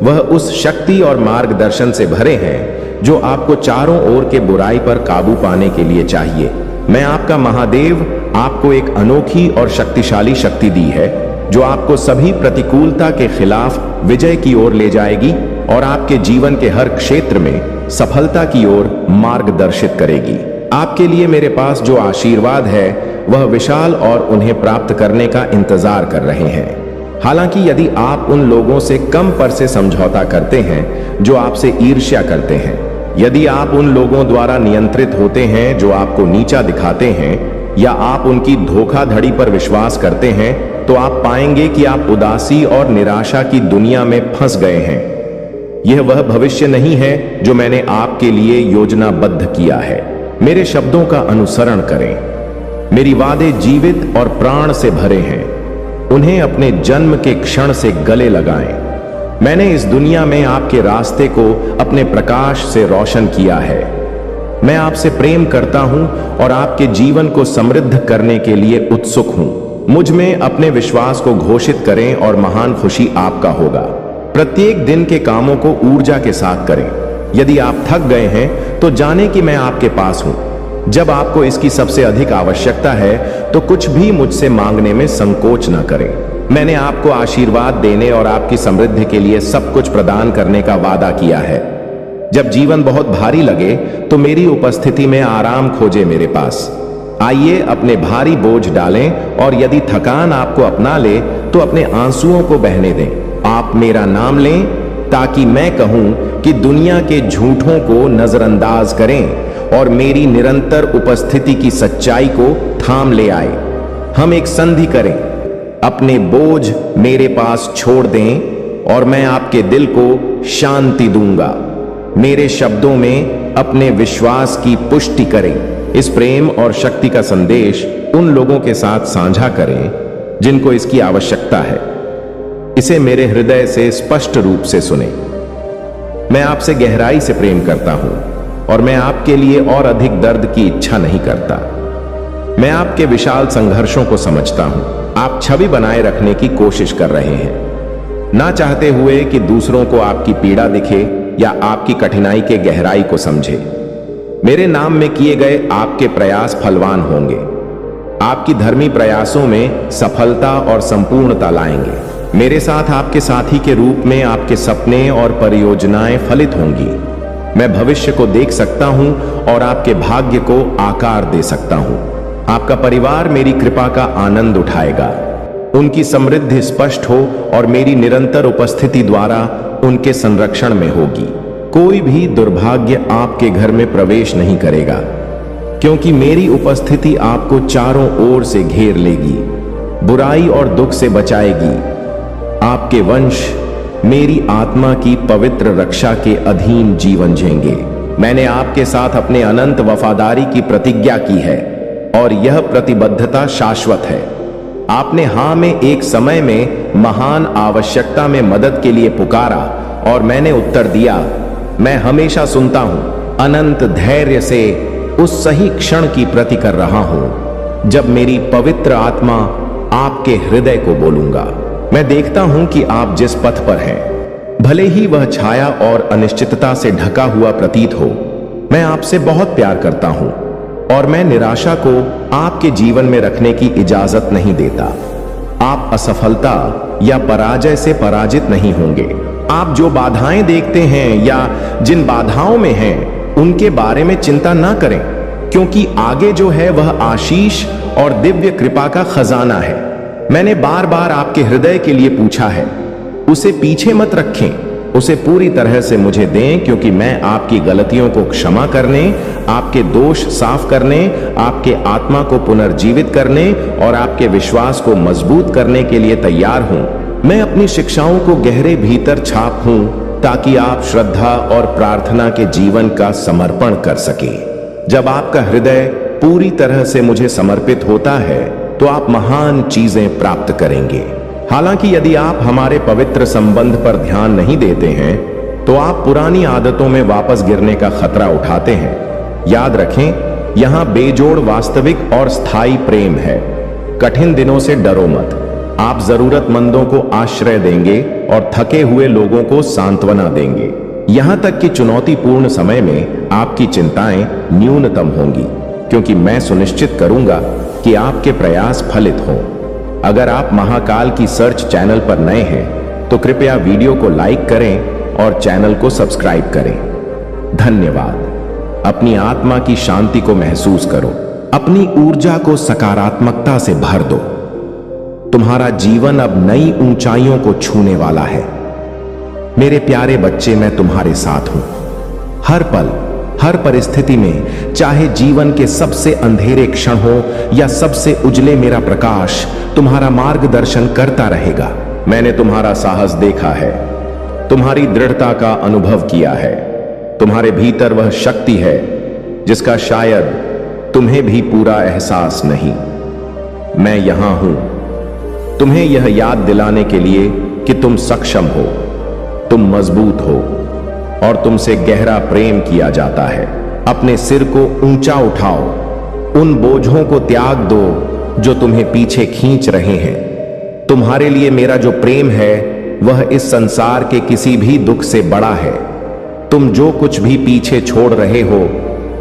वह उस शक्ति और मार्गदर्शन से भरे हैं जो आपको चारों ओर के बुराई पर काबू पाने के लिए चाहिए। मैं आपका महादेव आपको एक अनोखी और शक्तिशाली शक्ति दी है जो आपको सभी प्रतिकूलता के खिलाफ विजय की ओर ले जाएगी और आपके जीवन के हर क्षेत्र में सफलता की ओर मार्गदर्शित करेगी। आपके लिए मेरे पास जो आशीर्वाद है वह विशाल और उन्हें प्राप्त करने का इंतजार कर रहे हैं। हालांकि यदि आप उन लोगों से कम पर से समझौता करते हैं जो आपसे ईर्ष्या करते हैं, यदि आप उन लोगों द्वारा नियंत्रित होते हैं जो आपको नीचा दिखाते हैं, या आप उनकी धोखाधड़ी पर विश्वास करते हैं, तो आप पाएंगे कि आप उदासी और निराशा की दुनिया में फंस गए हैं। यह वह भविष्य नहीं है जो मैंने आपके लिए योजनाबद्ध किया है। मेरे शब्दों का अनुसरण करें। मेरी वादे जीवित और प्राण से भरे हैं। उन्हें अपने जन्म के क्षण से गले लगाएं। मैंने इस दुनिया में आपके रास्ते को अपने प्रकाश से रोशन किया है। मैं आपसे प्रेम करता हूं और आपके जीवन को समृद्ध करने के लिए उत्सुक हूं। मुझ में अपने विश्वास को घोषित करें और महान खुशी आपका होगा। प्रत्येक दिन के कामों को ऊर्जा के साथ करें। यदि आप थक गए हैं तो जानें कि मैं आपके पास हूं। जब आपको इसकी सबसे अधिक आवश्यकता है तो कुछ भी मुझसे मांगने में संकोच न करें। मैंने आपको आशीर्वाद देने और आपकी समृद्धि के लिए सब कुछ प्रदान करने का वादा किया है। जब जीवन बहुत भारी लगे तो मेरी उपस्थिति में आराम खोजे मेरे पास। आइए अपने भारी बोझ डालें और यदि थकान आपको अपना ले तो अपने आंसुओं को बहने दें। आप मेरा नाम लें ताकि मैं कहूं कि दुनिया के झूठों को नजरअंदाज करें और मेरी निरंतर उपस्थिति की सच्चाई को थाम ले आए। हम एक संधि करें, अपने बोझ मेरे पास छोड़ दें और मैं आपके दिल को शांति दूंगा। मेरे शब्दों में अपने विश्वास की पुष्टि करें। इस प्रेम और शक्ति का संदेश उन लोगों के साथ साझा करें जिनको इसकी आवश्यकता है। इसे मेरे हृदय से स्पष्ट रूप से सुने। मैं आपसे गहराई से प्रेम करता हूं और मैं आपके लिए और अधिक दर्द की इच्छा नहीं करता। मैं आपके विशाल संघर्षों को समझता हूं। आप छवि बनाए रखने की कोशिश कर रहे हैं, ना चाहते हुए कि दूसरों को आपकी पीड़ा दिखे या आपकी कठिनाई के गहराई को समझे। मेरे नाम में किए गए आपके प्रयास फलवान होंगे। आपकी धर्मी प्रयासों में सफलता और संपूर्णता लाएंगे। मेरे साथ आपके साथी के रूप में आपके सपने और परियोजनाएं फलित होंगी। मैं भविष्य को देख सकता हूं और आपके भाग्य को आकार दे सकता हूं। आपका परिवार मेरी कृपा का आनंद उठाएगा। उनकी समृद्धि स्पष्ट हो और मेरी निरंतर उपस्थिति द्वारा उनके संरक्षण में होगी। कोई भी दुर्भाग्य आपके घर में प्रवेश नहीं करेगा, क्योंकि मेरी उपस्थिति आपको चारों ओर से घेर लेगी, बुराई और दुख से बचाएगी। आपके वंश मेरी आत्मा की पवित्र रक्षा के अधीन जीवन जिएंगे। मैंने आपके साथ अपने अनंत वफादारी की प्रतिज्ञा की है और यह प्रतिबद्धता शाश्वत है। आपने हां में एक समय में महान आवश्यकता में मदद के लिए पुकारा और मैंने उत्तर दिया। मैं हमेशा सुनता हूं, अनंत धैर्य से उस सही क्षण की प्रति कर रहा हूं जब मेरी पवित्र आत्मा आपके हृदय को बोलूंगा। मैं देखता हूं कि आप जिस पथ पर हैं, भले ही वह छाया और अनिश्चितता से ढका हुआ प्रतीत हो, मैं आपसे बहुत प्यार करता हूं और मैं निराशा को आपके जीवन में रखने की इजाजत नहीं देता। आप असफलता या पराजय से पराजित नहीं होंगे। आप जो बाधाएं देखते हैं या जिन बाधाओं में हैं, उनके बारे में चिंता ना करें, क्योंकि आगे जो है वह आशीष और दिव्य कृपा का खजाना है। मैंने बार बार आपके हृदय के लिए पूछा है, उसे पीछे मत रखें, उसे पूरी तरह से मुझे दें, क्योंकि मैं आपकी गलतियों को क्षमा करने, आपके दोष साफ करने, आपके आत्मा को पुनर्जीवित करने और आपके विश्वास को मजबूत करने के लिए तैयार हूं। मैं अपनी शिक्षाओं को गहरे भीतर छाप हूं ताकि आप श्रद्धा और प्रार्थना के जीवन का समर्पण कर सके। जब आपका हृदय पूरी तरह से मुझे समर्पित होता है तो आप महान चीजें प्राप्त करेंगे। हालांकि यदि आप हमारे पवित्र संबंध पर ध्यान नहीं देते हैं तो आप पुरानी आदतों में वापस गिरने का खतरा उठाते हैं। याद रखें, यहां बेजोड़ वास्तविक और स्थायी प्रेम है। कठिन दिनों से डरो मत। आप जरूरतमंदों को आश्रय देंगे और थके हुए लोगों को सांत्वना देंगे। यहां तक कि चुनौतीपूर्ण समय में आपकी चिंताएं न्यूनतम होंगी, क्योंकि मैं सुनिश्चित करूंगा कि आपके प्रयास फलित हों। अगर आप महाकाल की सर्च चैनल पर नए हैं तो कृपया वीडियो को लाइक करें और चैनल को सब्सक्राइब करें। धन्यवाद। अपनी आत्मा की शांति को महसूस करो। अपनी ऊर्जा को सकारात्मकता से भर दो। तुम्हारा जीवन अब नई ऊंचाइयों को छूने वाला है। मेरे प्यारे बच्चे, मैं तुम्हारे साथ हूं। हर पल, हर परिस्थिति में, चाहे जीवन के सबसे अंधेरे क्षण हो या सबसे उजले, मेरा प्रकाश तुम्हारा मार्गदर्शन करता रहेगा। मैंने तुम्हारा साहस देखा है, तुम्हारी दृढ़ता का अनुभव किया है। तुम्हारे भीतर वह शक्ति है जिसका शायद तुम्हें भी पूरा एहसास नहीं। मैं यहां हूं तुम्हें यह याद दिलाने के लिए कि तुम सक्षम हो, तुम मजबूत हो और तुमसे गहरा प्रेम किया जाता है। अपने सिर को ऊंचा उठाओ, उन बोझों को त्याग दो जो तुम्हें पीछे खींच रहे हैं। तुम्हारे लिए मेरा जो प्रेम है वह इस संसार के किसी भी दुख से बड़ा है। तुम जो कुछ भी पीछे छोड़ रहे हो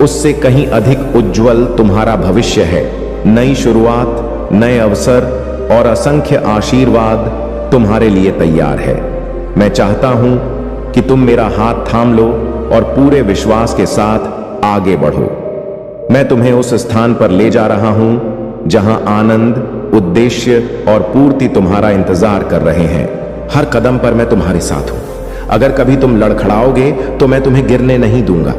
उससे कहीं अधिक उज्जवल तुम्हारा भविष्य है। नई शुरुआत, नए अवसर और असंख्य आशीर्वाद तुम्हारे लिए तैयार है। मैं चाहता हूं कि तुम मेरा हाथ थाम लो और पूरे विश्वास के साथ आगे बढ़ो। मैं तुम्हें उस स्थान पर ले जा रहा हूं जहां आनंद, उद्देश्य और पूर्ति तुम्हारा इंतजार कर रहे हैं। हर कदम पर मैं तुम्हारे साथ हूं। अगर कभी तुम लड़खड़ाओगे तो मैं तुम्हें गिरने नहीं दूंगा।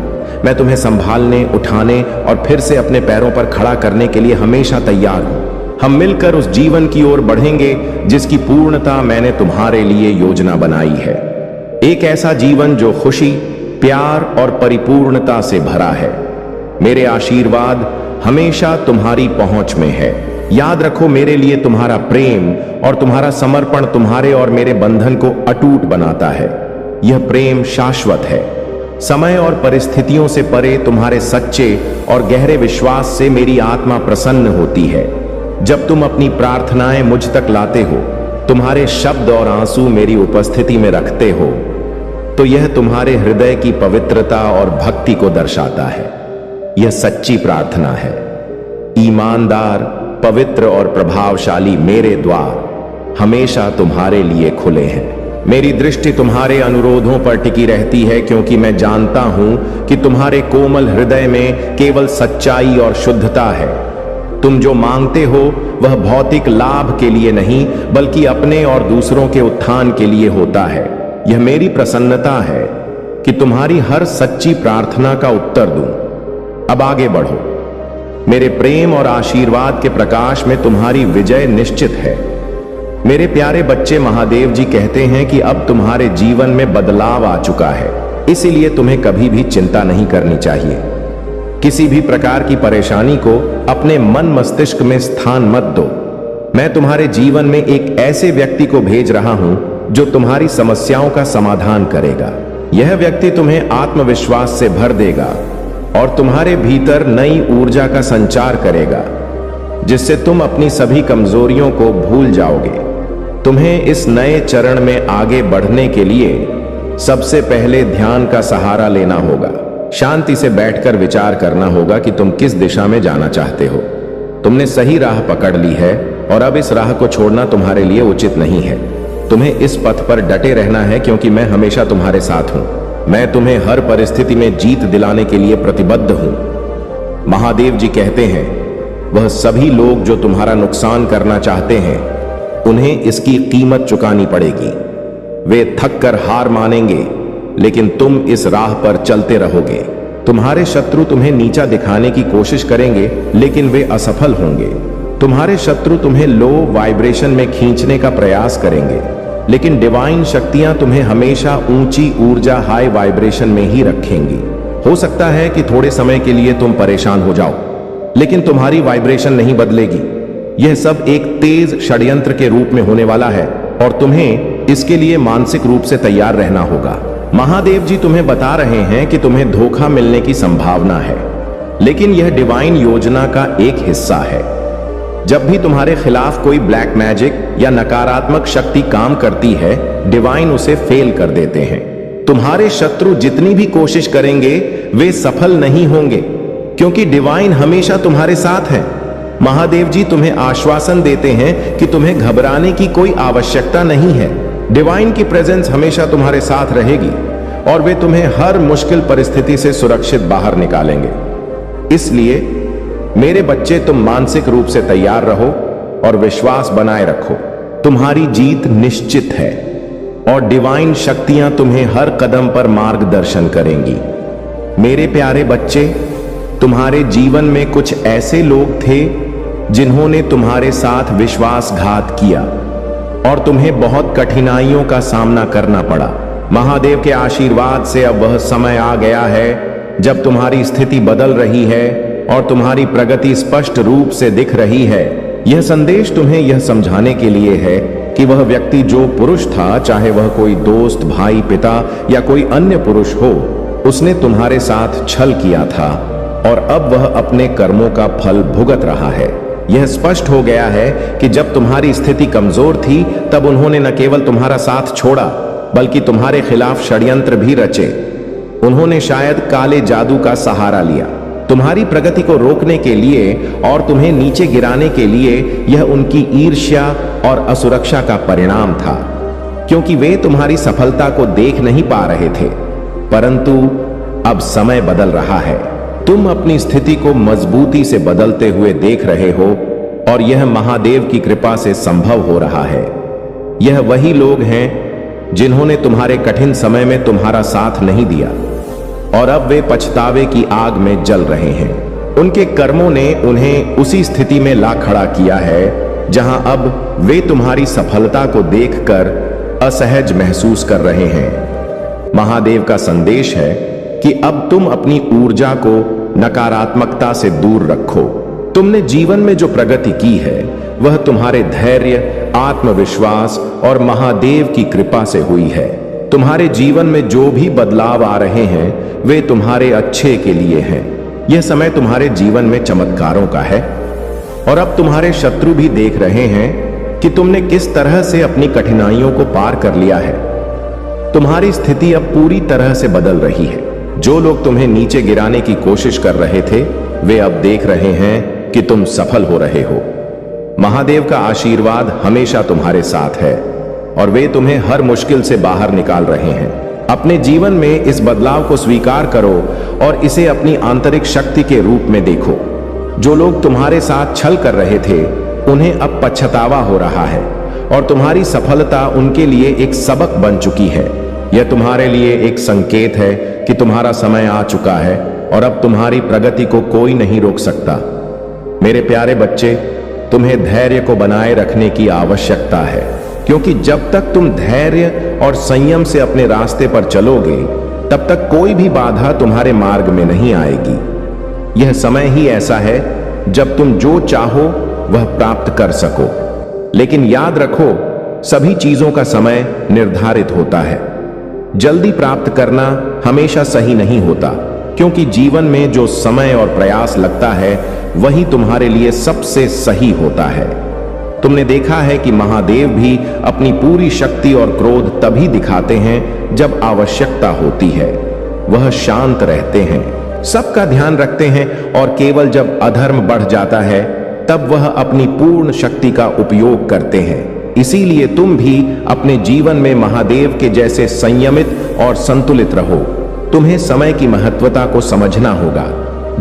मैं तुम्हें संभालने, उठाने और फिर से अपने पैरों पर खड़ा करने के लिए हमेशा तैयार हूं। हम मिलकर उस जीवन की ओर बढ़ेंगे जिसकी पूर्णता मैंने तुम्हारे लिए योजना बनाई है। एक ऐसा जीवन जो खुशी, प्यार और परिपूर्णता से भरा है। मेरे आशीर्वाद हमेशा तुम्हारी पहुंच में है। याद रखो, मेरे लिए तुम्हारा प्रेम और तुम्हारा समर्पण तुम्हारे और मेरे बंधन को अटूट बनाता है। यह प्रेम शाश्वत है। समय और परिस्थितियों से परे तुम्हारे सच्चे और गहरे विश्वास से मेरी आत्मा प्रसन्न होती है। जब तुम अपनी प्रार्थनाएं मुझ तक लाते हो, तुम्हारे शब्द और आंसू मेरी उपस्थिति में रखते हो, तो यह तुम्हारे हृदय की पवित्रता और भक्ति को दर्शाता है। यह सच्ची प्रार्थना है। ईमानदार, पवित्र और प्रभावशाली मेरे द्वार हमेशा तुम्हारे लिए खुले हैं। मेरी दृष्टि तुम्हारे अनुरोधों पर टिकी रहती है, क्योंकि मैं जानता हूं कि तुम्हारे कोमल हृदय में केवल सच्चाई और शुद्धता है। तुम जो मांगते हो वह भौतिक लाभ के लिए नहीं, बल्कि अपने और दूसरों के उत्थान के लिए होता है। यह मेरी प्रसन्नता है कि तुम्हारी हर सच्ची प्रार्थना का उत्तर दूं। अब आगे बढ़ो। मेरे प्रेम और आशीर्वाद के प्रकाश में तुम्हारी विजय निश्चित है। मेरे प्यारे बच्चे, महादेव जी कहते हैं कि अब तुम्हारे जीवन में बदलाव आ चुका है, इसीलिए तुम्हें कभी भी चिंता नहीं करनी चाहिए। किसी भी प्रकार की परेशानी को अपने मन मस्तिष्क में स्थान मत दो। मैं तुम्हारे जीवन में एक ऐसे व्यक्ति को भेज रहा हूं जो तुम्हारी समस्याओं का समाधान करेगा। यह व्यक्ति तुम्हें आत्मविश्वास से भर देगा और तुम्हारे भीतर नई ऊर्जा का संचार करेगा, जिससे तुम अपनी सभी कमजोरियों को भूल जाओगे। तुम्हें इस नए चरण में आगे बढ़ने के लिए सबसे पहले ध्यान का सहारा लेना होगा। शांति से बैठकर विचार करना होगा कि तुम किस दिशा में जाना चाहते हो। तुमने सही राह पकड़ ली है और अब इस राह को छोड़ना तुम्हारे लिए उचित नहीं है। तुम्हें इस पथ पर डटे रहना है, क्योंकि मैं हमेशा तुम्हारे साथ हूं। मैं तुम्हें हर परिस्थिति में जीत दिलाने के लिए प्रतिबद्ध हूं। महादेव जी कहते हैं, वह सभी लोग जो तुम्हारा नुकसान करना चाहते हैं, उन्हें इसकी कीमत चुकानी पड़ेगी। वे थक कर हार मानेंगे, लेकिन तुम इस राह पर चलते रहोगे। तुम्हारे शत्रु तुम्हें नीचा दिखाने की कोशिश करेंगे, लेकिन वे असफल होंगे। तुम्हारे शत्रु तुम्हें लो वाइब्रेशन में खींचने का प्रयास करेंगे, लेकिन डिवाइन शक्तियां तुम्हें हमेशा ऊंची ऊर्जा, हाई वाइब्रेशन में ही रखेंगी। हो सकता है कि थोड़े समय के लिए तुम परेशान हो जाओ, लेकिन तुम्हारी वाइब्रेशन नहीं बदलेगी। यह सब एक तेज षड्यंत्र के रूप में होने वाला है और तुम्हें इसके लिए मानसिक रूप से तैयार रहना होगा। महादेव जी तुम्हें बता रहे हैं कि तुम्हें धोखा मिलने की संभावना है, लेकिन यह डिवाइन योजना का एक हिस्सा है। जब भी तुम्हारे खिलाफ कोई ब्लैक मैजिक या नकारात्मक शक्ति काम करती है, डिवाइन उसे फेल कर देते हैं। तुम्हारे शत्रु जितनी भी कोशिश करेंगे, वे सफल नहीं होंगे, क्योंकि डिवाइन हमेशा तुम्हारे साथ है। महादेव जी तुम्हें आश्वासन देते हैं कि तुम्हें घबराने की कोई आवश्यकता नहीं है। डिवाइन की प्रेजेंस हमेशा तुम्हारे साथ रहेगी और वे तुम्हें हर मुश्किल परिस्थिति से सुरक्षित बाहर निकालेंगे। इसलिए मेरे बच्चे, तुम मानसिक रूप से तैयार रहो और विश्वास बनाए रखो। तुम्हारी जीत निश्चित है और डिवाइन शक्तियां तुम्हें हर कदम पर मार्गदर्शन करेंगी। मेरे प्यारे बच्चे, तुम्हारे जीवन में कुछ ऐसे लोग थे जिन्होंने तुम्हारे साथ विश्वासघात किया और तुम्हें बहुत कठिनाइयों का सामना करना पड़ा। महादेव के आशीर्वाद से अब वह समय आ गया है जब तुम्हारी स्थिति बदल रही है और तुम्हारी प्रगति स्पष्ट रूप से दिख रही है। यह संदेश तुम्हें यह समझाने के लिए है कि वह व्यक्ति जो पुरुष था, चाहे वह कोई दोस्त, भाई, पिता या कोई अन्य पुरुष हो, उसने तुम्हारे साथ छल किया था और अब वह अपने कर्मों का फल भुगत रहा है। यह स्पष्ट हो गया है कि जब तुम्हारी स्थिति कमजोर थी, तब उन्होंने न केवल तुम्हारा साथ छोड़ा, बल्कि तुम्हारे खिलाफ षड्यंत्र भी रचे। उन्होंने शायद काले जादू का सहारा लिया, तुम्हारी प्रगति को रोकने के लिए और तुम्हें नीचे गिराने के लिए। यह उनकी ईर्ष्या और असुरक्षा का परिणाम था, क्योंकि वे तुम्हारी सफलता को देख नहीं पा रहे थे, परंतु अब समय बदल रहा है। तुम अपनी स्थिति को मजबूती से बदलते हुए देख रहे हो और यह महादेव की कृपा से संभव हो रहा है। यह वही लोग हैं जिन्होंने तुम्हारे कठिन समय में तुम्हारा साथ नहीं दिया और अब वे पछतावे की आग में जल रहे हैं। उनके कर्मों ने उन्हें उसी स्थिति में ला खड़ा किया है जहां अब वे तुम्हारी सफलता को देखकर असहज महसूस कर रहे हैं। महादेव का संदेश है कि अब तुम अपनी ऊर्जा को नकारात्मकता से दूर रखो। तुमने जीवन में जो प्रगति की है वह तुम्हारे धैर्य, आत्मविश्वास और महादेव की कृपा से हुई है। तुम्हारे जीवन में जो भी बदलाव आ रहे हैं वे तुम्हारे अच्छे के लिए हैं। यह समय तुम्हारे जीवन में चमत्कारों का है और अब तुम्हारे शत्रु भी देख रहे हैं कि तुमने किस तरह से अपनी कठिनाइयों को पार कर लिया है। तुम्हारी स्थिति अब पूरी तरह से बदल रही है। जो लोग तुम्हें नीचे गिराने की कोशिश कर रहे थे वे अब देख रहे हैं कि तुम सफल हो रहे हो। महादेव का आशीर्वाद हमेशा तुम्हारे साथ है और वे तुम्हें हर मुश्किल से बाहर निकाल रहे हैं। अपने जीवन में इस बदलाव को स्वीकार करो और इसे अपनी आंतरिक शक्ति के रूप में देखो। जो लोग तुम्हारे साथ छल कर रहे थे उन्हें अब पछतावा हो रहा है और तुम्हारी सफलता उनके लिए एक सबक बन चुकी है। यह तुम्हारे लिए एक संकेत है कि तुम्हारा समय आ चुका है और अब तुम्हारी प्रगति को कोई नहीं रोक सकता। मेरे प्यारे बच्चे, तुम्हें धैर्य को बनाए रखने की आवश्यकता है, क्योंकि जब तक तुम धैर्य और संयम से अपने रास्ते पर चलोगे तब तक कोई भी बाधा तुम्हारे मार्ग में नहीं आएगी। यह समय ही ऐसा है जब तुम जो चाहो वह प्राप्त कर सको। लेकिन याद रखो, सभी चीजों का समय निर्धारित होता है। जल्दी प्राप्त करना हमेशा सही नहीं होता, क्योंकि जीवन में जो समय और प्रयास लगता है वही तुम्हारे लिए सबसे सही होता है। तुमने देखा है कि महादेव भी अपनी पूरी शक्ति और क्रोध तभी दिखाते हैं जब आवश्यकता होती है। वह शांत रहते हैं, सबका ध्यान रखते हैं और केवल जब अधर्म बढ़ जाता है तब वह अपनी पूर्ण शक्ति का उपयोग करते हैं। इसीलिए तुम भी अपने जीवन में महादेव के जैसे संयमित और संतुलित रहो। तुम्हें समय की महत्वता को समझना होगा।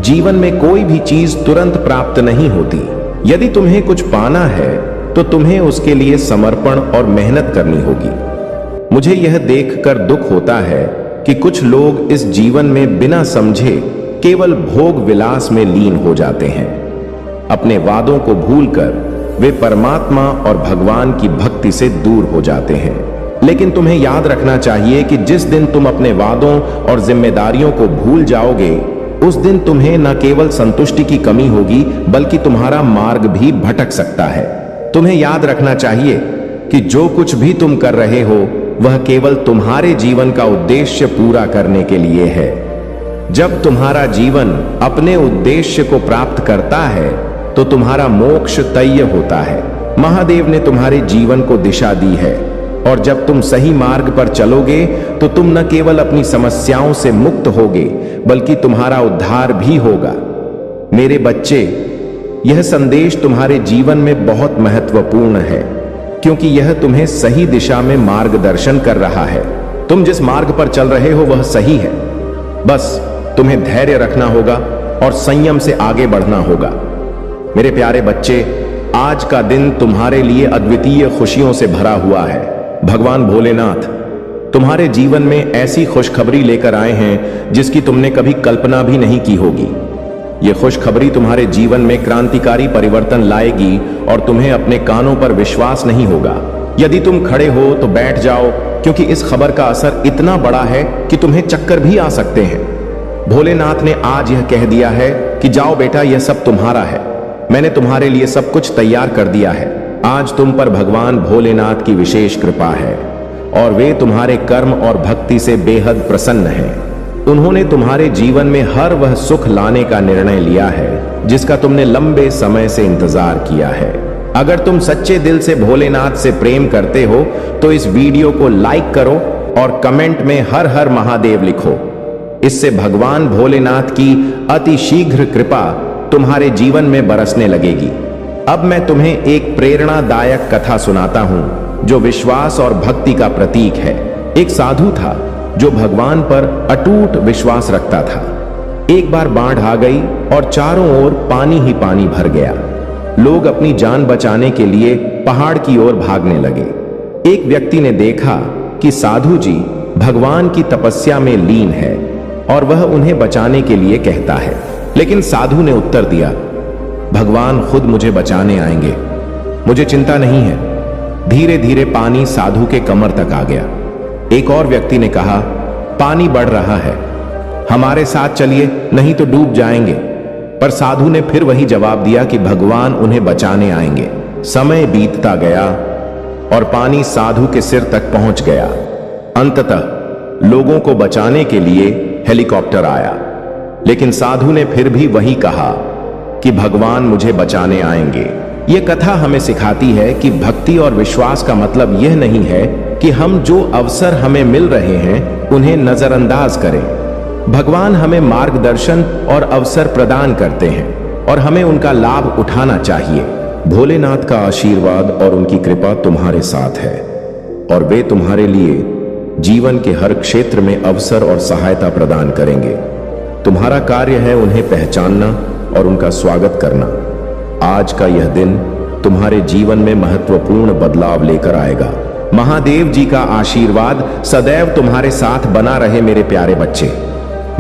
जीवन में कोई भी चीज तुरंत प्राप्त नहीं होती। यदि तुम्हें कुछ पाना है तो तुम्हें उसके लिए समर्पण और मेहनत करनी होगी। मुझे यह देखकर दुख होता है कि कुछ लोग इस जीवन में बिना समझे केवल भोग विलास में लीन हो जाते हैं। अपने वादों को भूलकर वे परमात्मा और भगवान की भक्ति से दूर हो जाते हैं। लेकिन तुम्हें याद रखना चाहिए कि जिस दिन तुम अपने वादों और जिम्मेदारियों को भूल जाओगे उस दिन तुम्हें न केवल संतुष्टि की कमी होगी बल्कि तुम्हारा मार्ग भी भटक सकता है। तुम्हें याद रखना चाहिए कि जो कुछ भी तुम कर रहे हो वह केवल तुम्हारे जीवन का उद्देश्य पूरा करने के लिए है। जब तुम्हारा जीवन अपने उद्देश्य को प्राप्त करता है तो तुम्हारा मोक्ष तय होता है। महादेव ने तुम्हारे जीवन को दिशा दी है और जब तुम सही मार्ग पर चलोगे तो तुम न केवल अपनी समस्याओं से मुक्त होगे बल्कि तुम्हारा उद्धार भी होगा। मेरे बच्चे, यह संदेश तुम्हारे जीवन में बहुत महत्वपूर्ण है, क्योंकि यह तुम्हें सही दिशा में मार्गदर्शन कर रहा है। तुम जिस मार्ग पर चल रहे हो वह सही है। बस तुम्हें धैर्य रखना होगा और संयम से आगे बढ़ना होगा। मेरे प्यारे बच्चे, आज का दिन तुम्हारे लिए अद्वितीय खुशियों से भरा हुआ है। भगवान भोलेनाथ तुम्हारे जीवन में ऐसी खुशखबरी लेकर आए हैं जिसकी तुमने कभी कल्पना भी नहीं की होगी। यह खुशखबरी तुम्हारे जीवन में क्रांतिकारी परिवर्तन लाएगी और तुम्हें अपने कानों पर विश्वास नहीं होगा। यदि तुम खड़े हो तो बैठ जाओ, क्योंकि इस खबर का असर इतना बड़ा है कि तुम्हें चक्कर भी आ सकते हैं। भोलेनाथ ने आज यह कह दिया है कि जाओ बेटा, यह सब तुम्हारा है। मैंने तुम्हारे लिए सब कुछ तैयार कर दिया है। आज तुम पर भगवान भोलेनाथ की विशेष कृपा है और वे तुम्हारे कर्म और भक्ति से बेहद प्रसन्न हैं। उन्होंने तुम्हारे जीवन में हर वह सुख लाने का निर्णय लिया है जिसका तुमने लंबे समय से इंतजार किया है। अगर तुम सच्चे दिल से भोलेनाथ से प्रेम करते हो तो इस वीडियो को लाइक करो और कमेंट में हर हर महादेव लिखो। इससे भगवान भोलेनाथ की अति शीघ्र कृपा तुम्हारे जीवन में बरसने लगेगी। अब मैं तुम्हें एक प्रेरणादायक कथा सुनाता हूं जो विश्वास और भक्ति का प्रतीक है। एक साधु था जो भगवान पर अटूट विश्वास रखता था। एक बार बाढ़ आ गई और चारों ओर पानी ही पानी भर गया। लोग अपनी जान बचाने के लिए पहाड़ की ओर भागने लगे। एक व्यक्ति ने देखा कि साधु जी भगवान की तपस्या में लीन है और वह उन्हें बचाने के लिए कहता है। लेकिन साधु ने उत्तर दिया, भगवान खुद मुझे बचाने आएंगे, मुझे चिंता नहीं है। धीरे धीरे पानी साधु के कमर तक आ गया। एक और व्यक्ति ने कहा, पानी बढ़ रहा है, हमारे साथ चलिए, नहीं तो डूब जाएंगे। पर साधु ने फिर वही जवाब दिया कि भगवान उन्हें बचाने आएंगे। समय बीतता गया और पानी साधु के सिर तक पहुंच गया। अंततः लोगों को बचाने के लिए हेलीकॉप्टर आया, लेकिन साधु ने फिर भी वही कहा कि भगवान मुझे बचाने आएंगे। यह कथा हमें सिखाती है कि भक्ति और विश्वास का मतलब यह नहीं है कि हम जो अवसर हमें मिल रहे हैं उन्हें नजरअंदाज करें। भगवान हमें मार्गदर्शन और अवसर प्रदान करते हैं और हमें उनका लाभ उठाना चाहिए। भोलेनाथ का आशीर्वाद और उनकी कृपा तुम्हारे साथ है और वे तुम्हारे लिए जीवन के हर क्षेत्र में अवसर और सहायता प्रदान करेंगे। तुम्हारा कार्य है उन्हें पहचानना और उनका स्वागत करना। आज का यह दिन तुम्हारे जीवन में महत्वपूर्ण बदलाव लेकर आएगा। महादेव जी का आशीर्वाद सदैव तुम्हारे साथ बना रहे मेरे प्यारे बच्चे।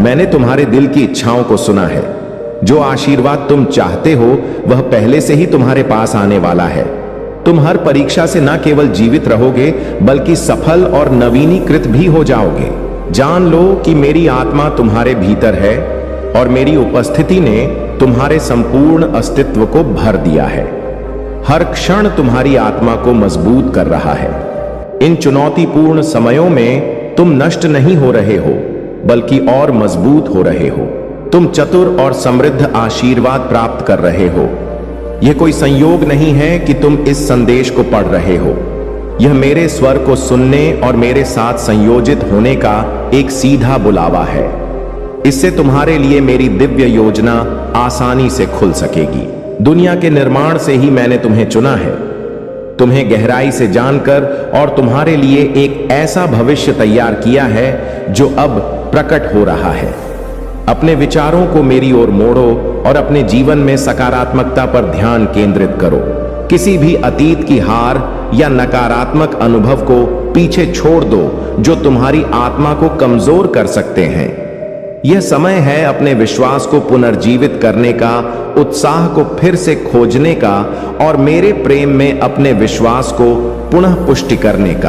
मैंने तुम्हारे दिल की इच्छाओं को सुना है। जो आशीर्वाद तुम चाहते हो वह पहले से ही तुम्हारे पास आने वाला है। तुम हर परीक्षा से न केवल जीवित रहोगे बल्कि सफल और नवीनीकृत भी हो जाओगे। जान लो कि मेरी आत्मा तुम्हारे भीतर है और मेरी उपस्थिति ने तुम्हारे संपूर्ण अस्तित्व को भर दिया है। हर क्षण तुम्हारी आत्मा को मजबूत कर रहा है। इन चुनौतीपूर्ण समयों में तुम नष्ट नहीं हो रहे हो बल्कि और मजबूत हो रहे हो। तुम चतुर और समृद्ध आशीर्वाद प्राप्त कर रहे हो। यह कोई संयोग नहीं है कि तुम इस संदेश को पढ़ रहे हो। यह मेरे स्वर को सुनने और मेरे साथ संयोजित होने का एक सीधा बुलावा है। इससे तुम्हारे लिए मेरी दिव्य योजना आसानी से खुल सकेगी। दुनिया के निर्माण से ही मैंने तुम्हें चुना है, तुम्हें गहराई से जानकर और तुम्हारे लिए एक ऐसा भविष्य तैयार किया है जो अब प्रकट हो रहा है। अपने विचारों को मेरी ओर मोड़ो और अपने जीवन में सकारात्मकता पर ध्यान केंद्रित करो। किसी भी अतीत की हार या नकारात्मक अनुभव को पीछे छोड़ दो जो तुम्हारी आत्मा को कमजोर कर सकते हैं। यह समय है अपने विश्वास को पुनर्जीवित करने का, उत्साह को फिर से खोजने का और मेरे प्रेम में अपने विश्वास को पुनः पुष्टि करने का।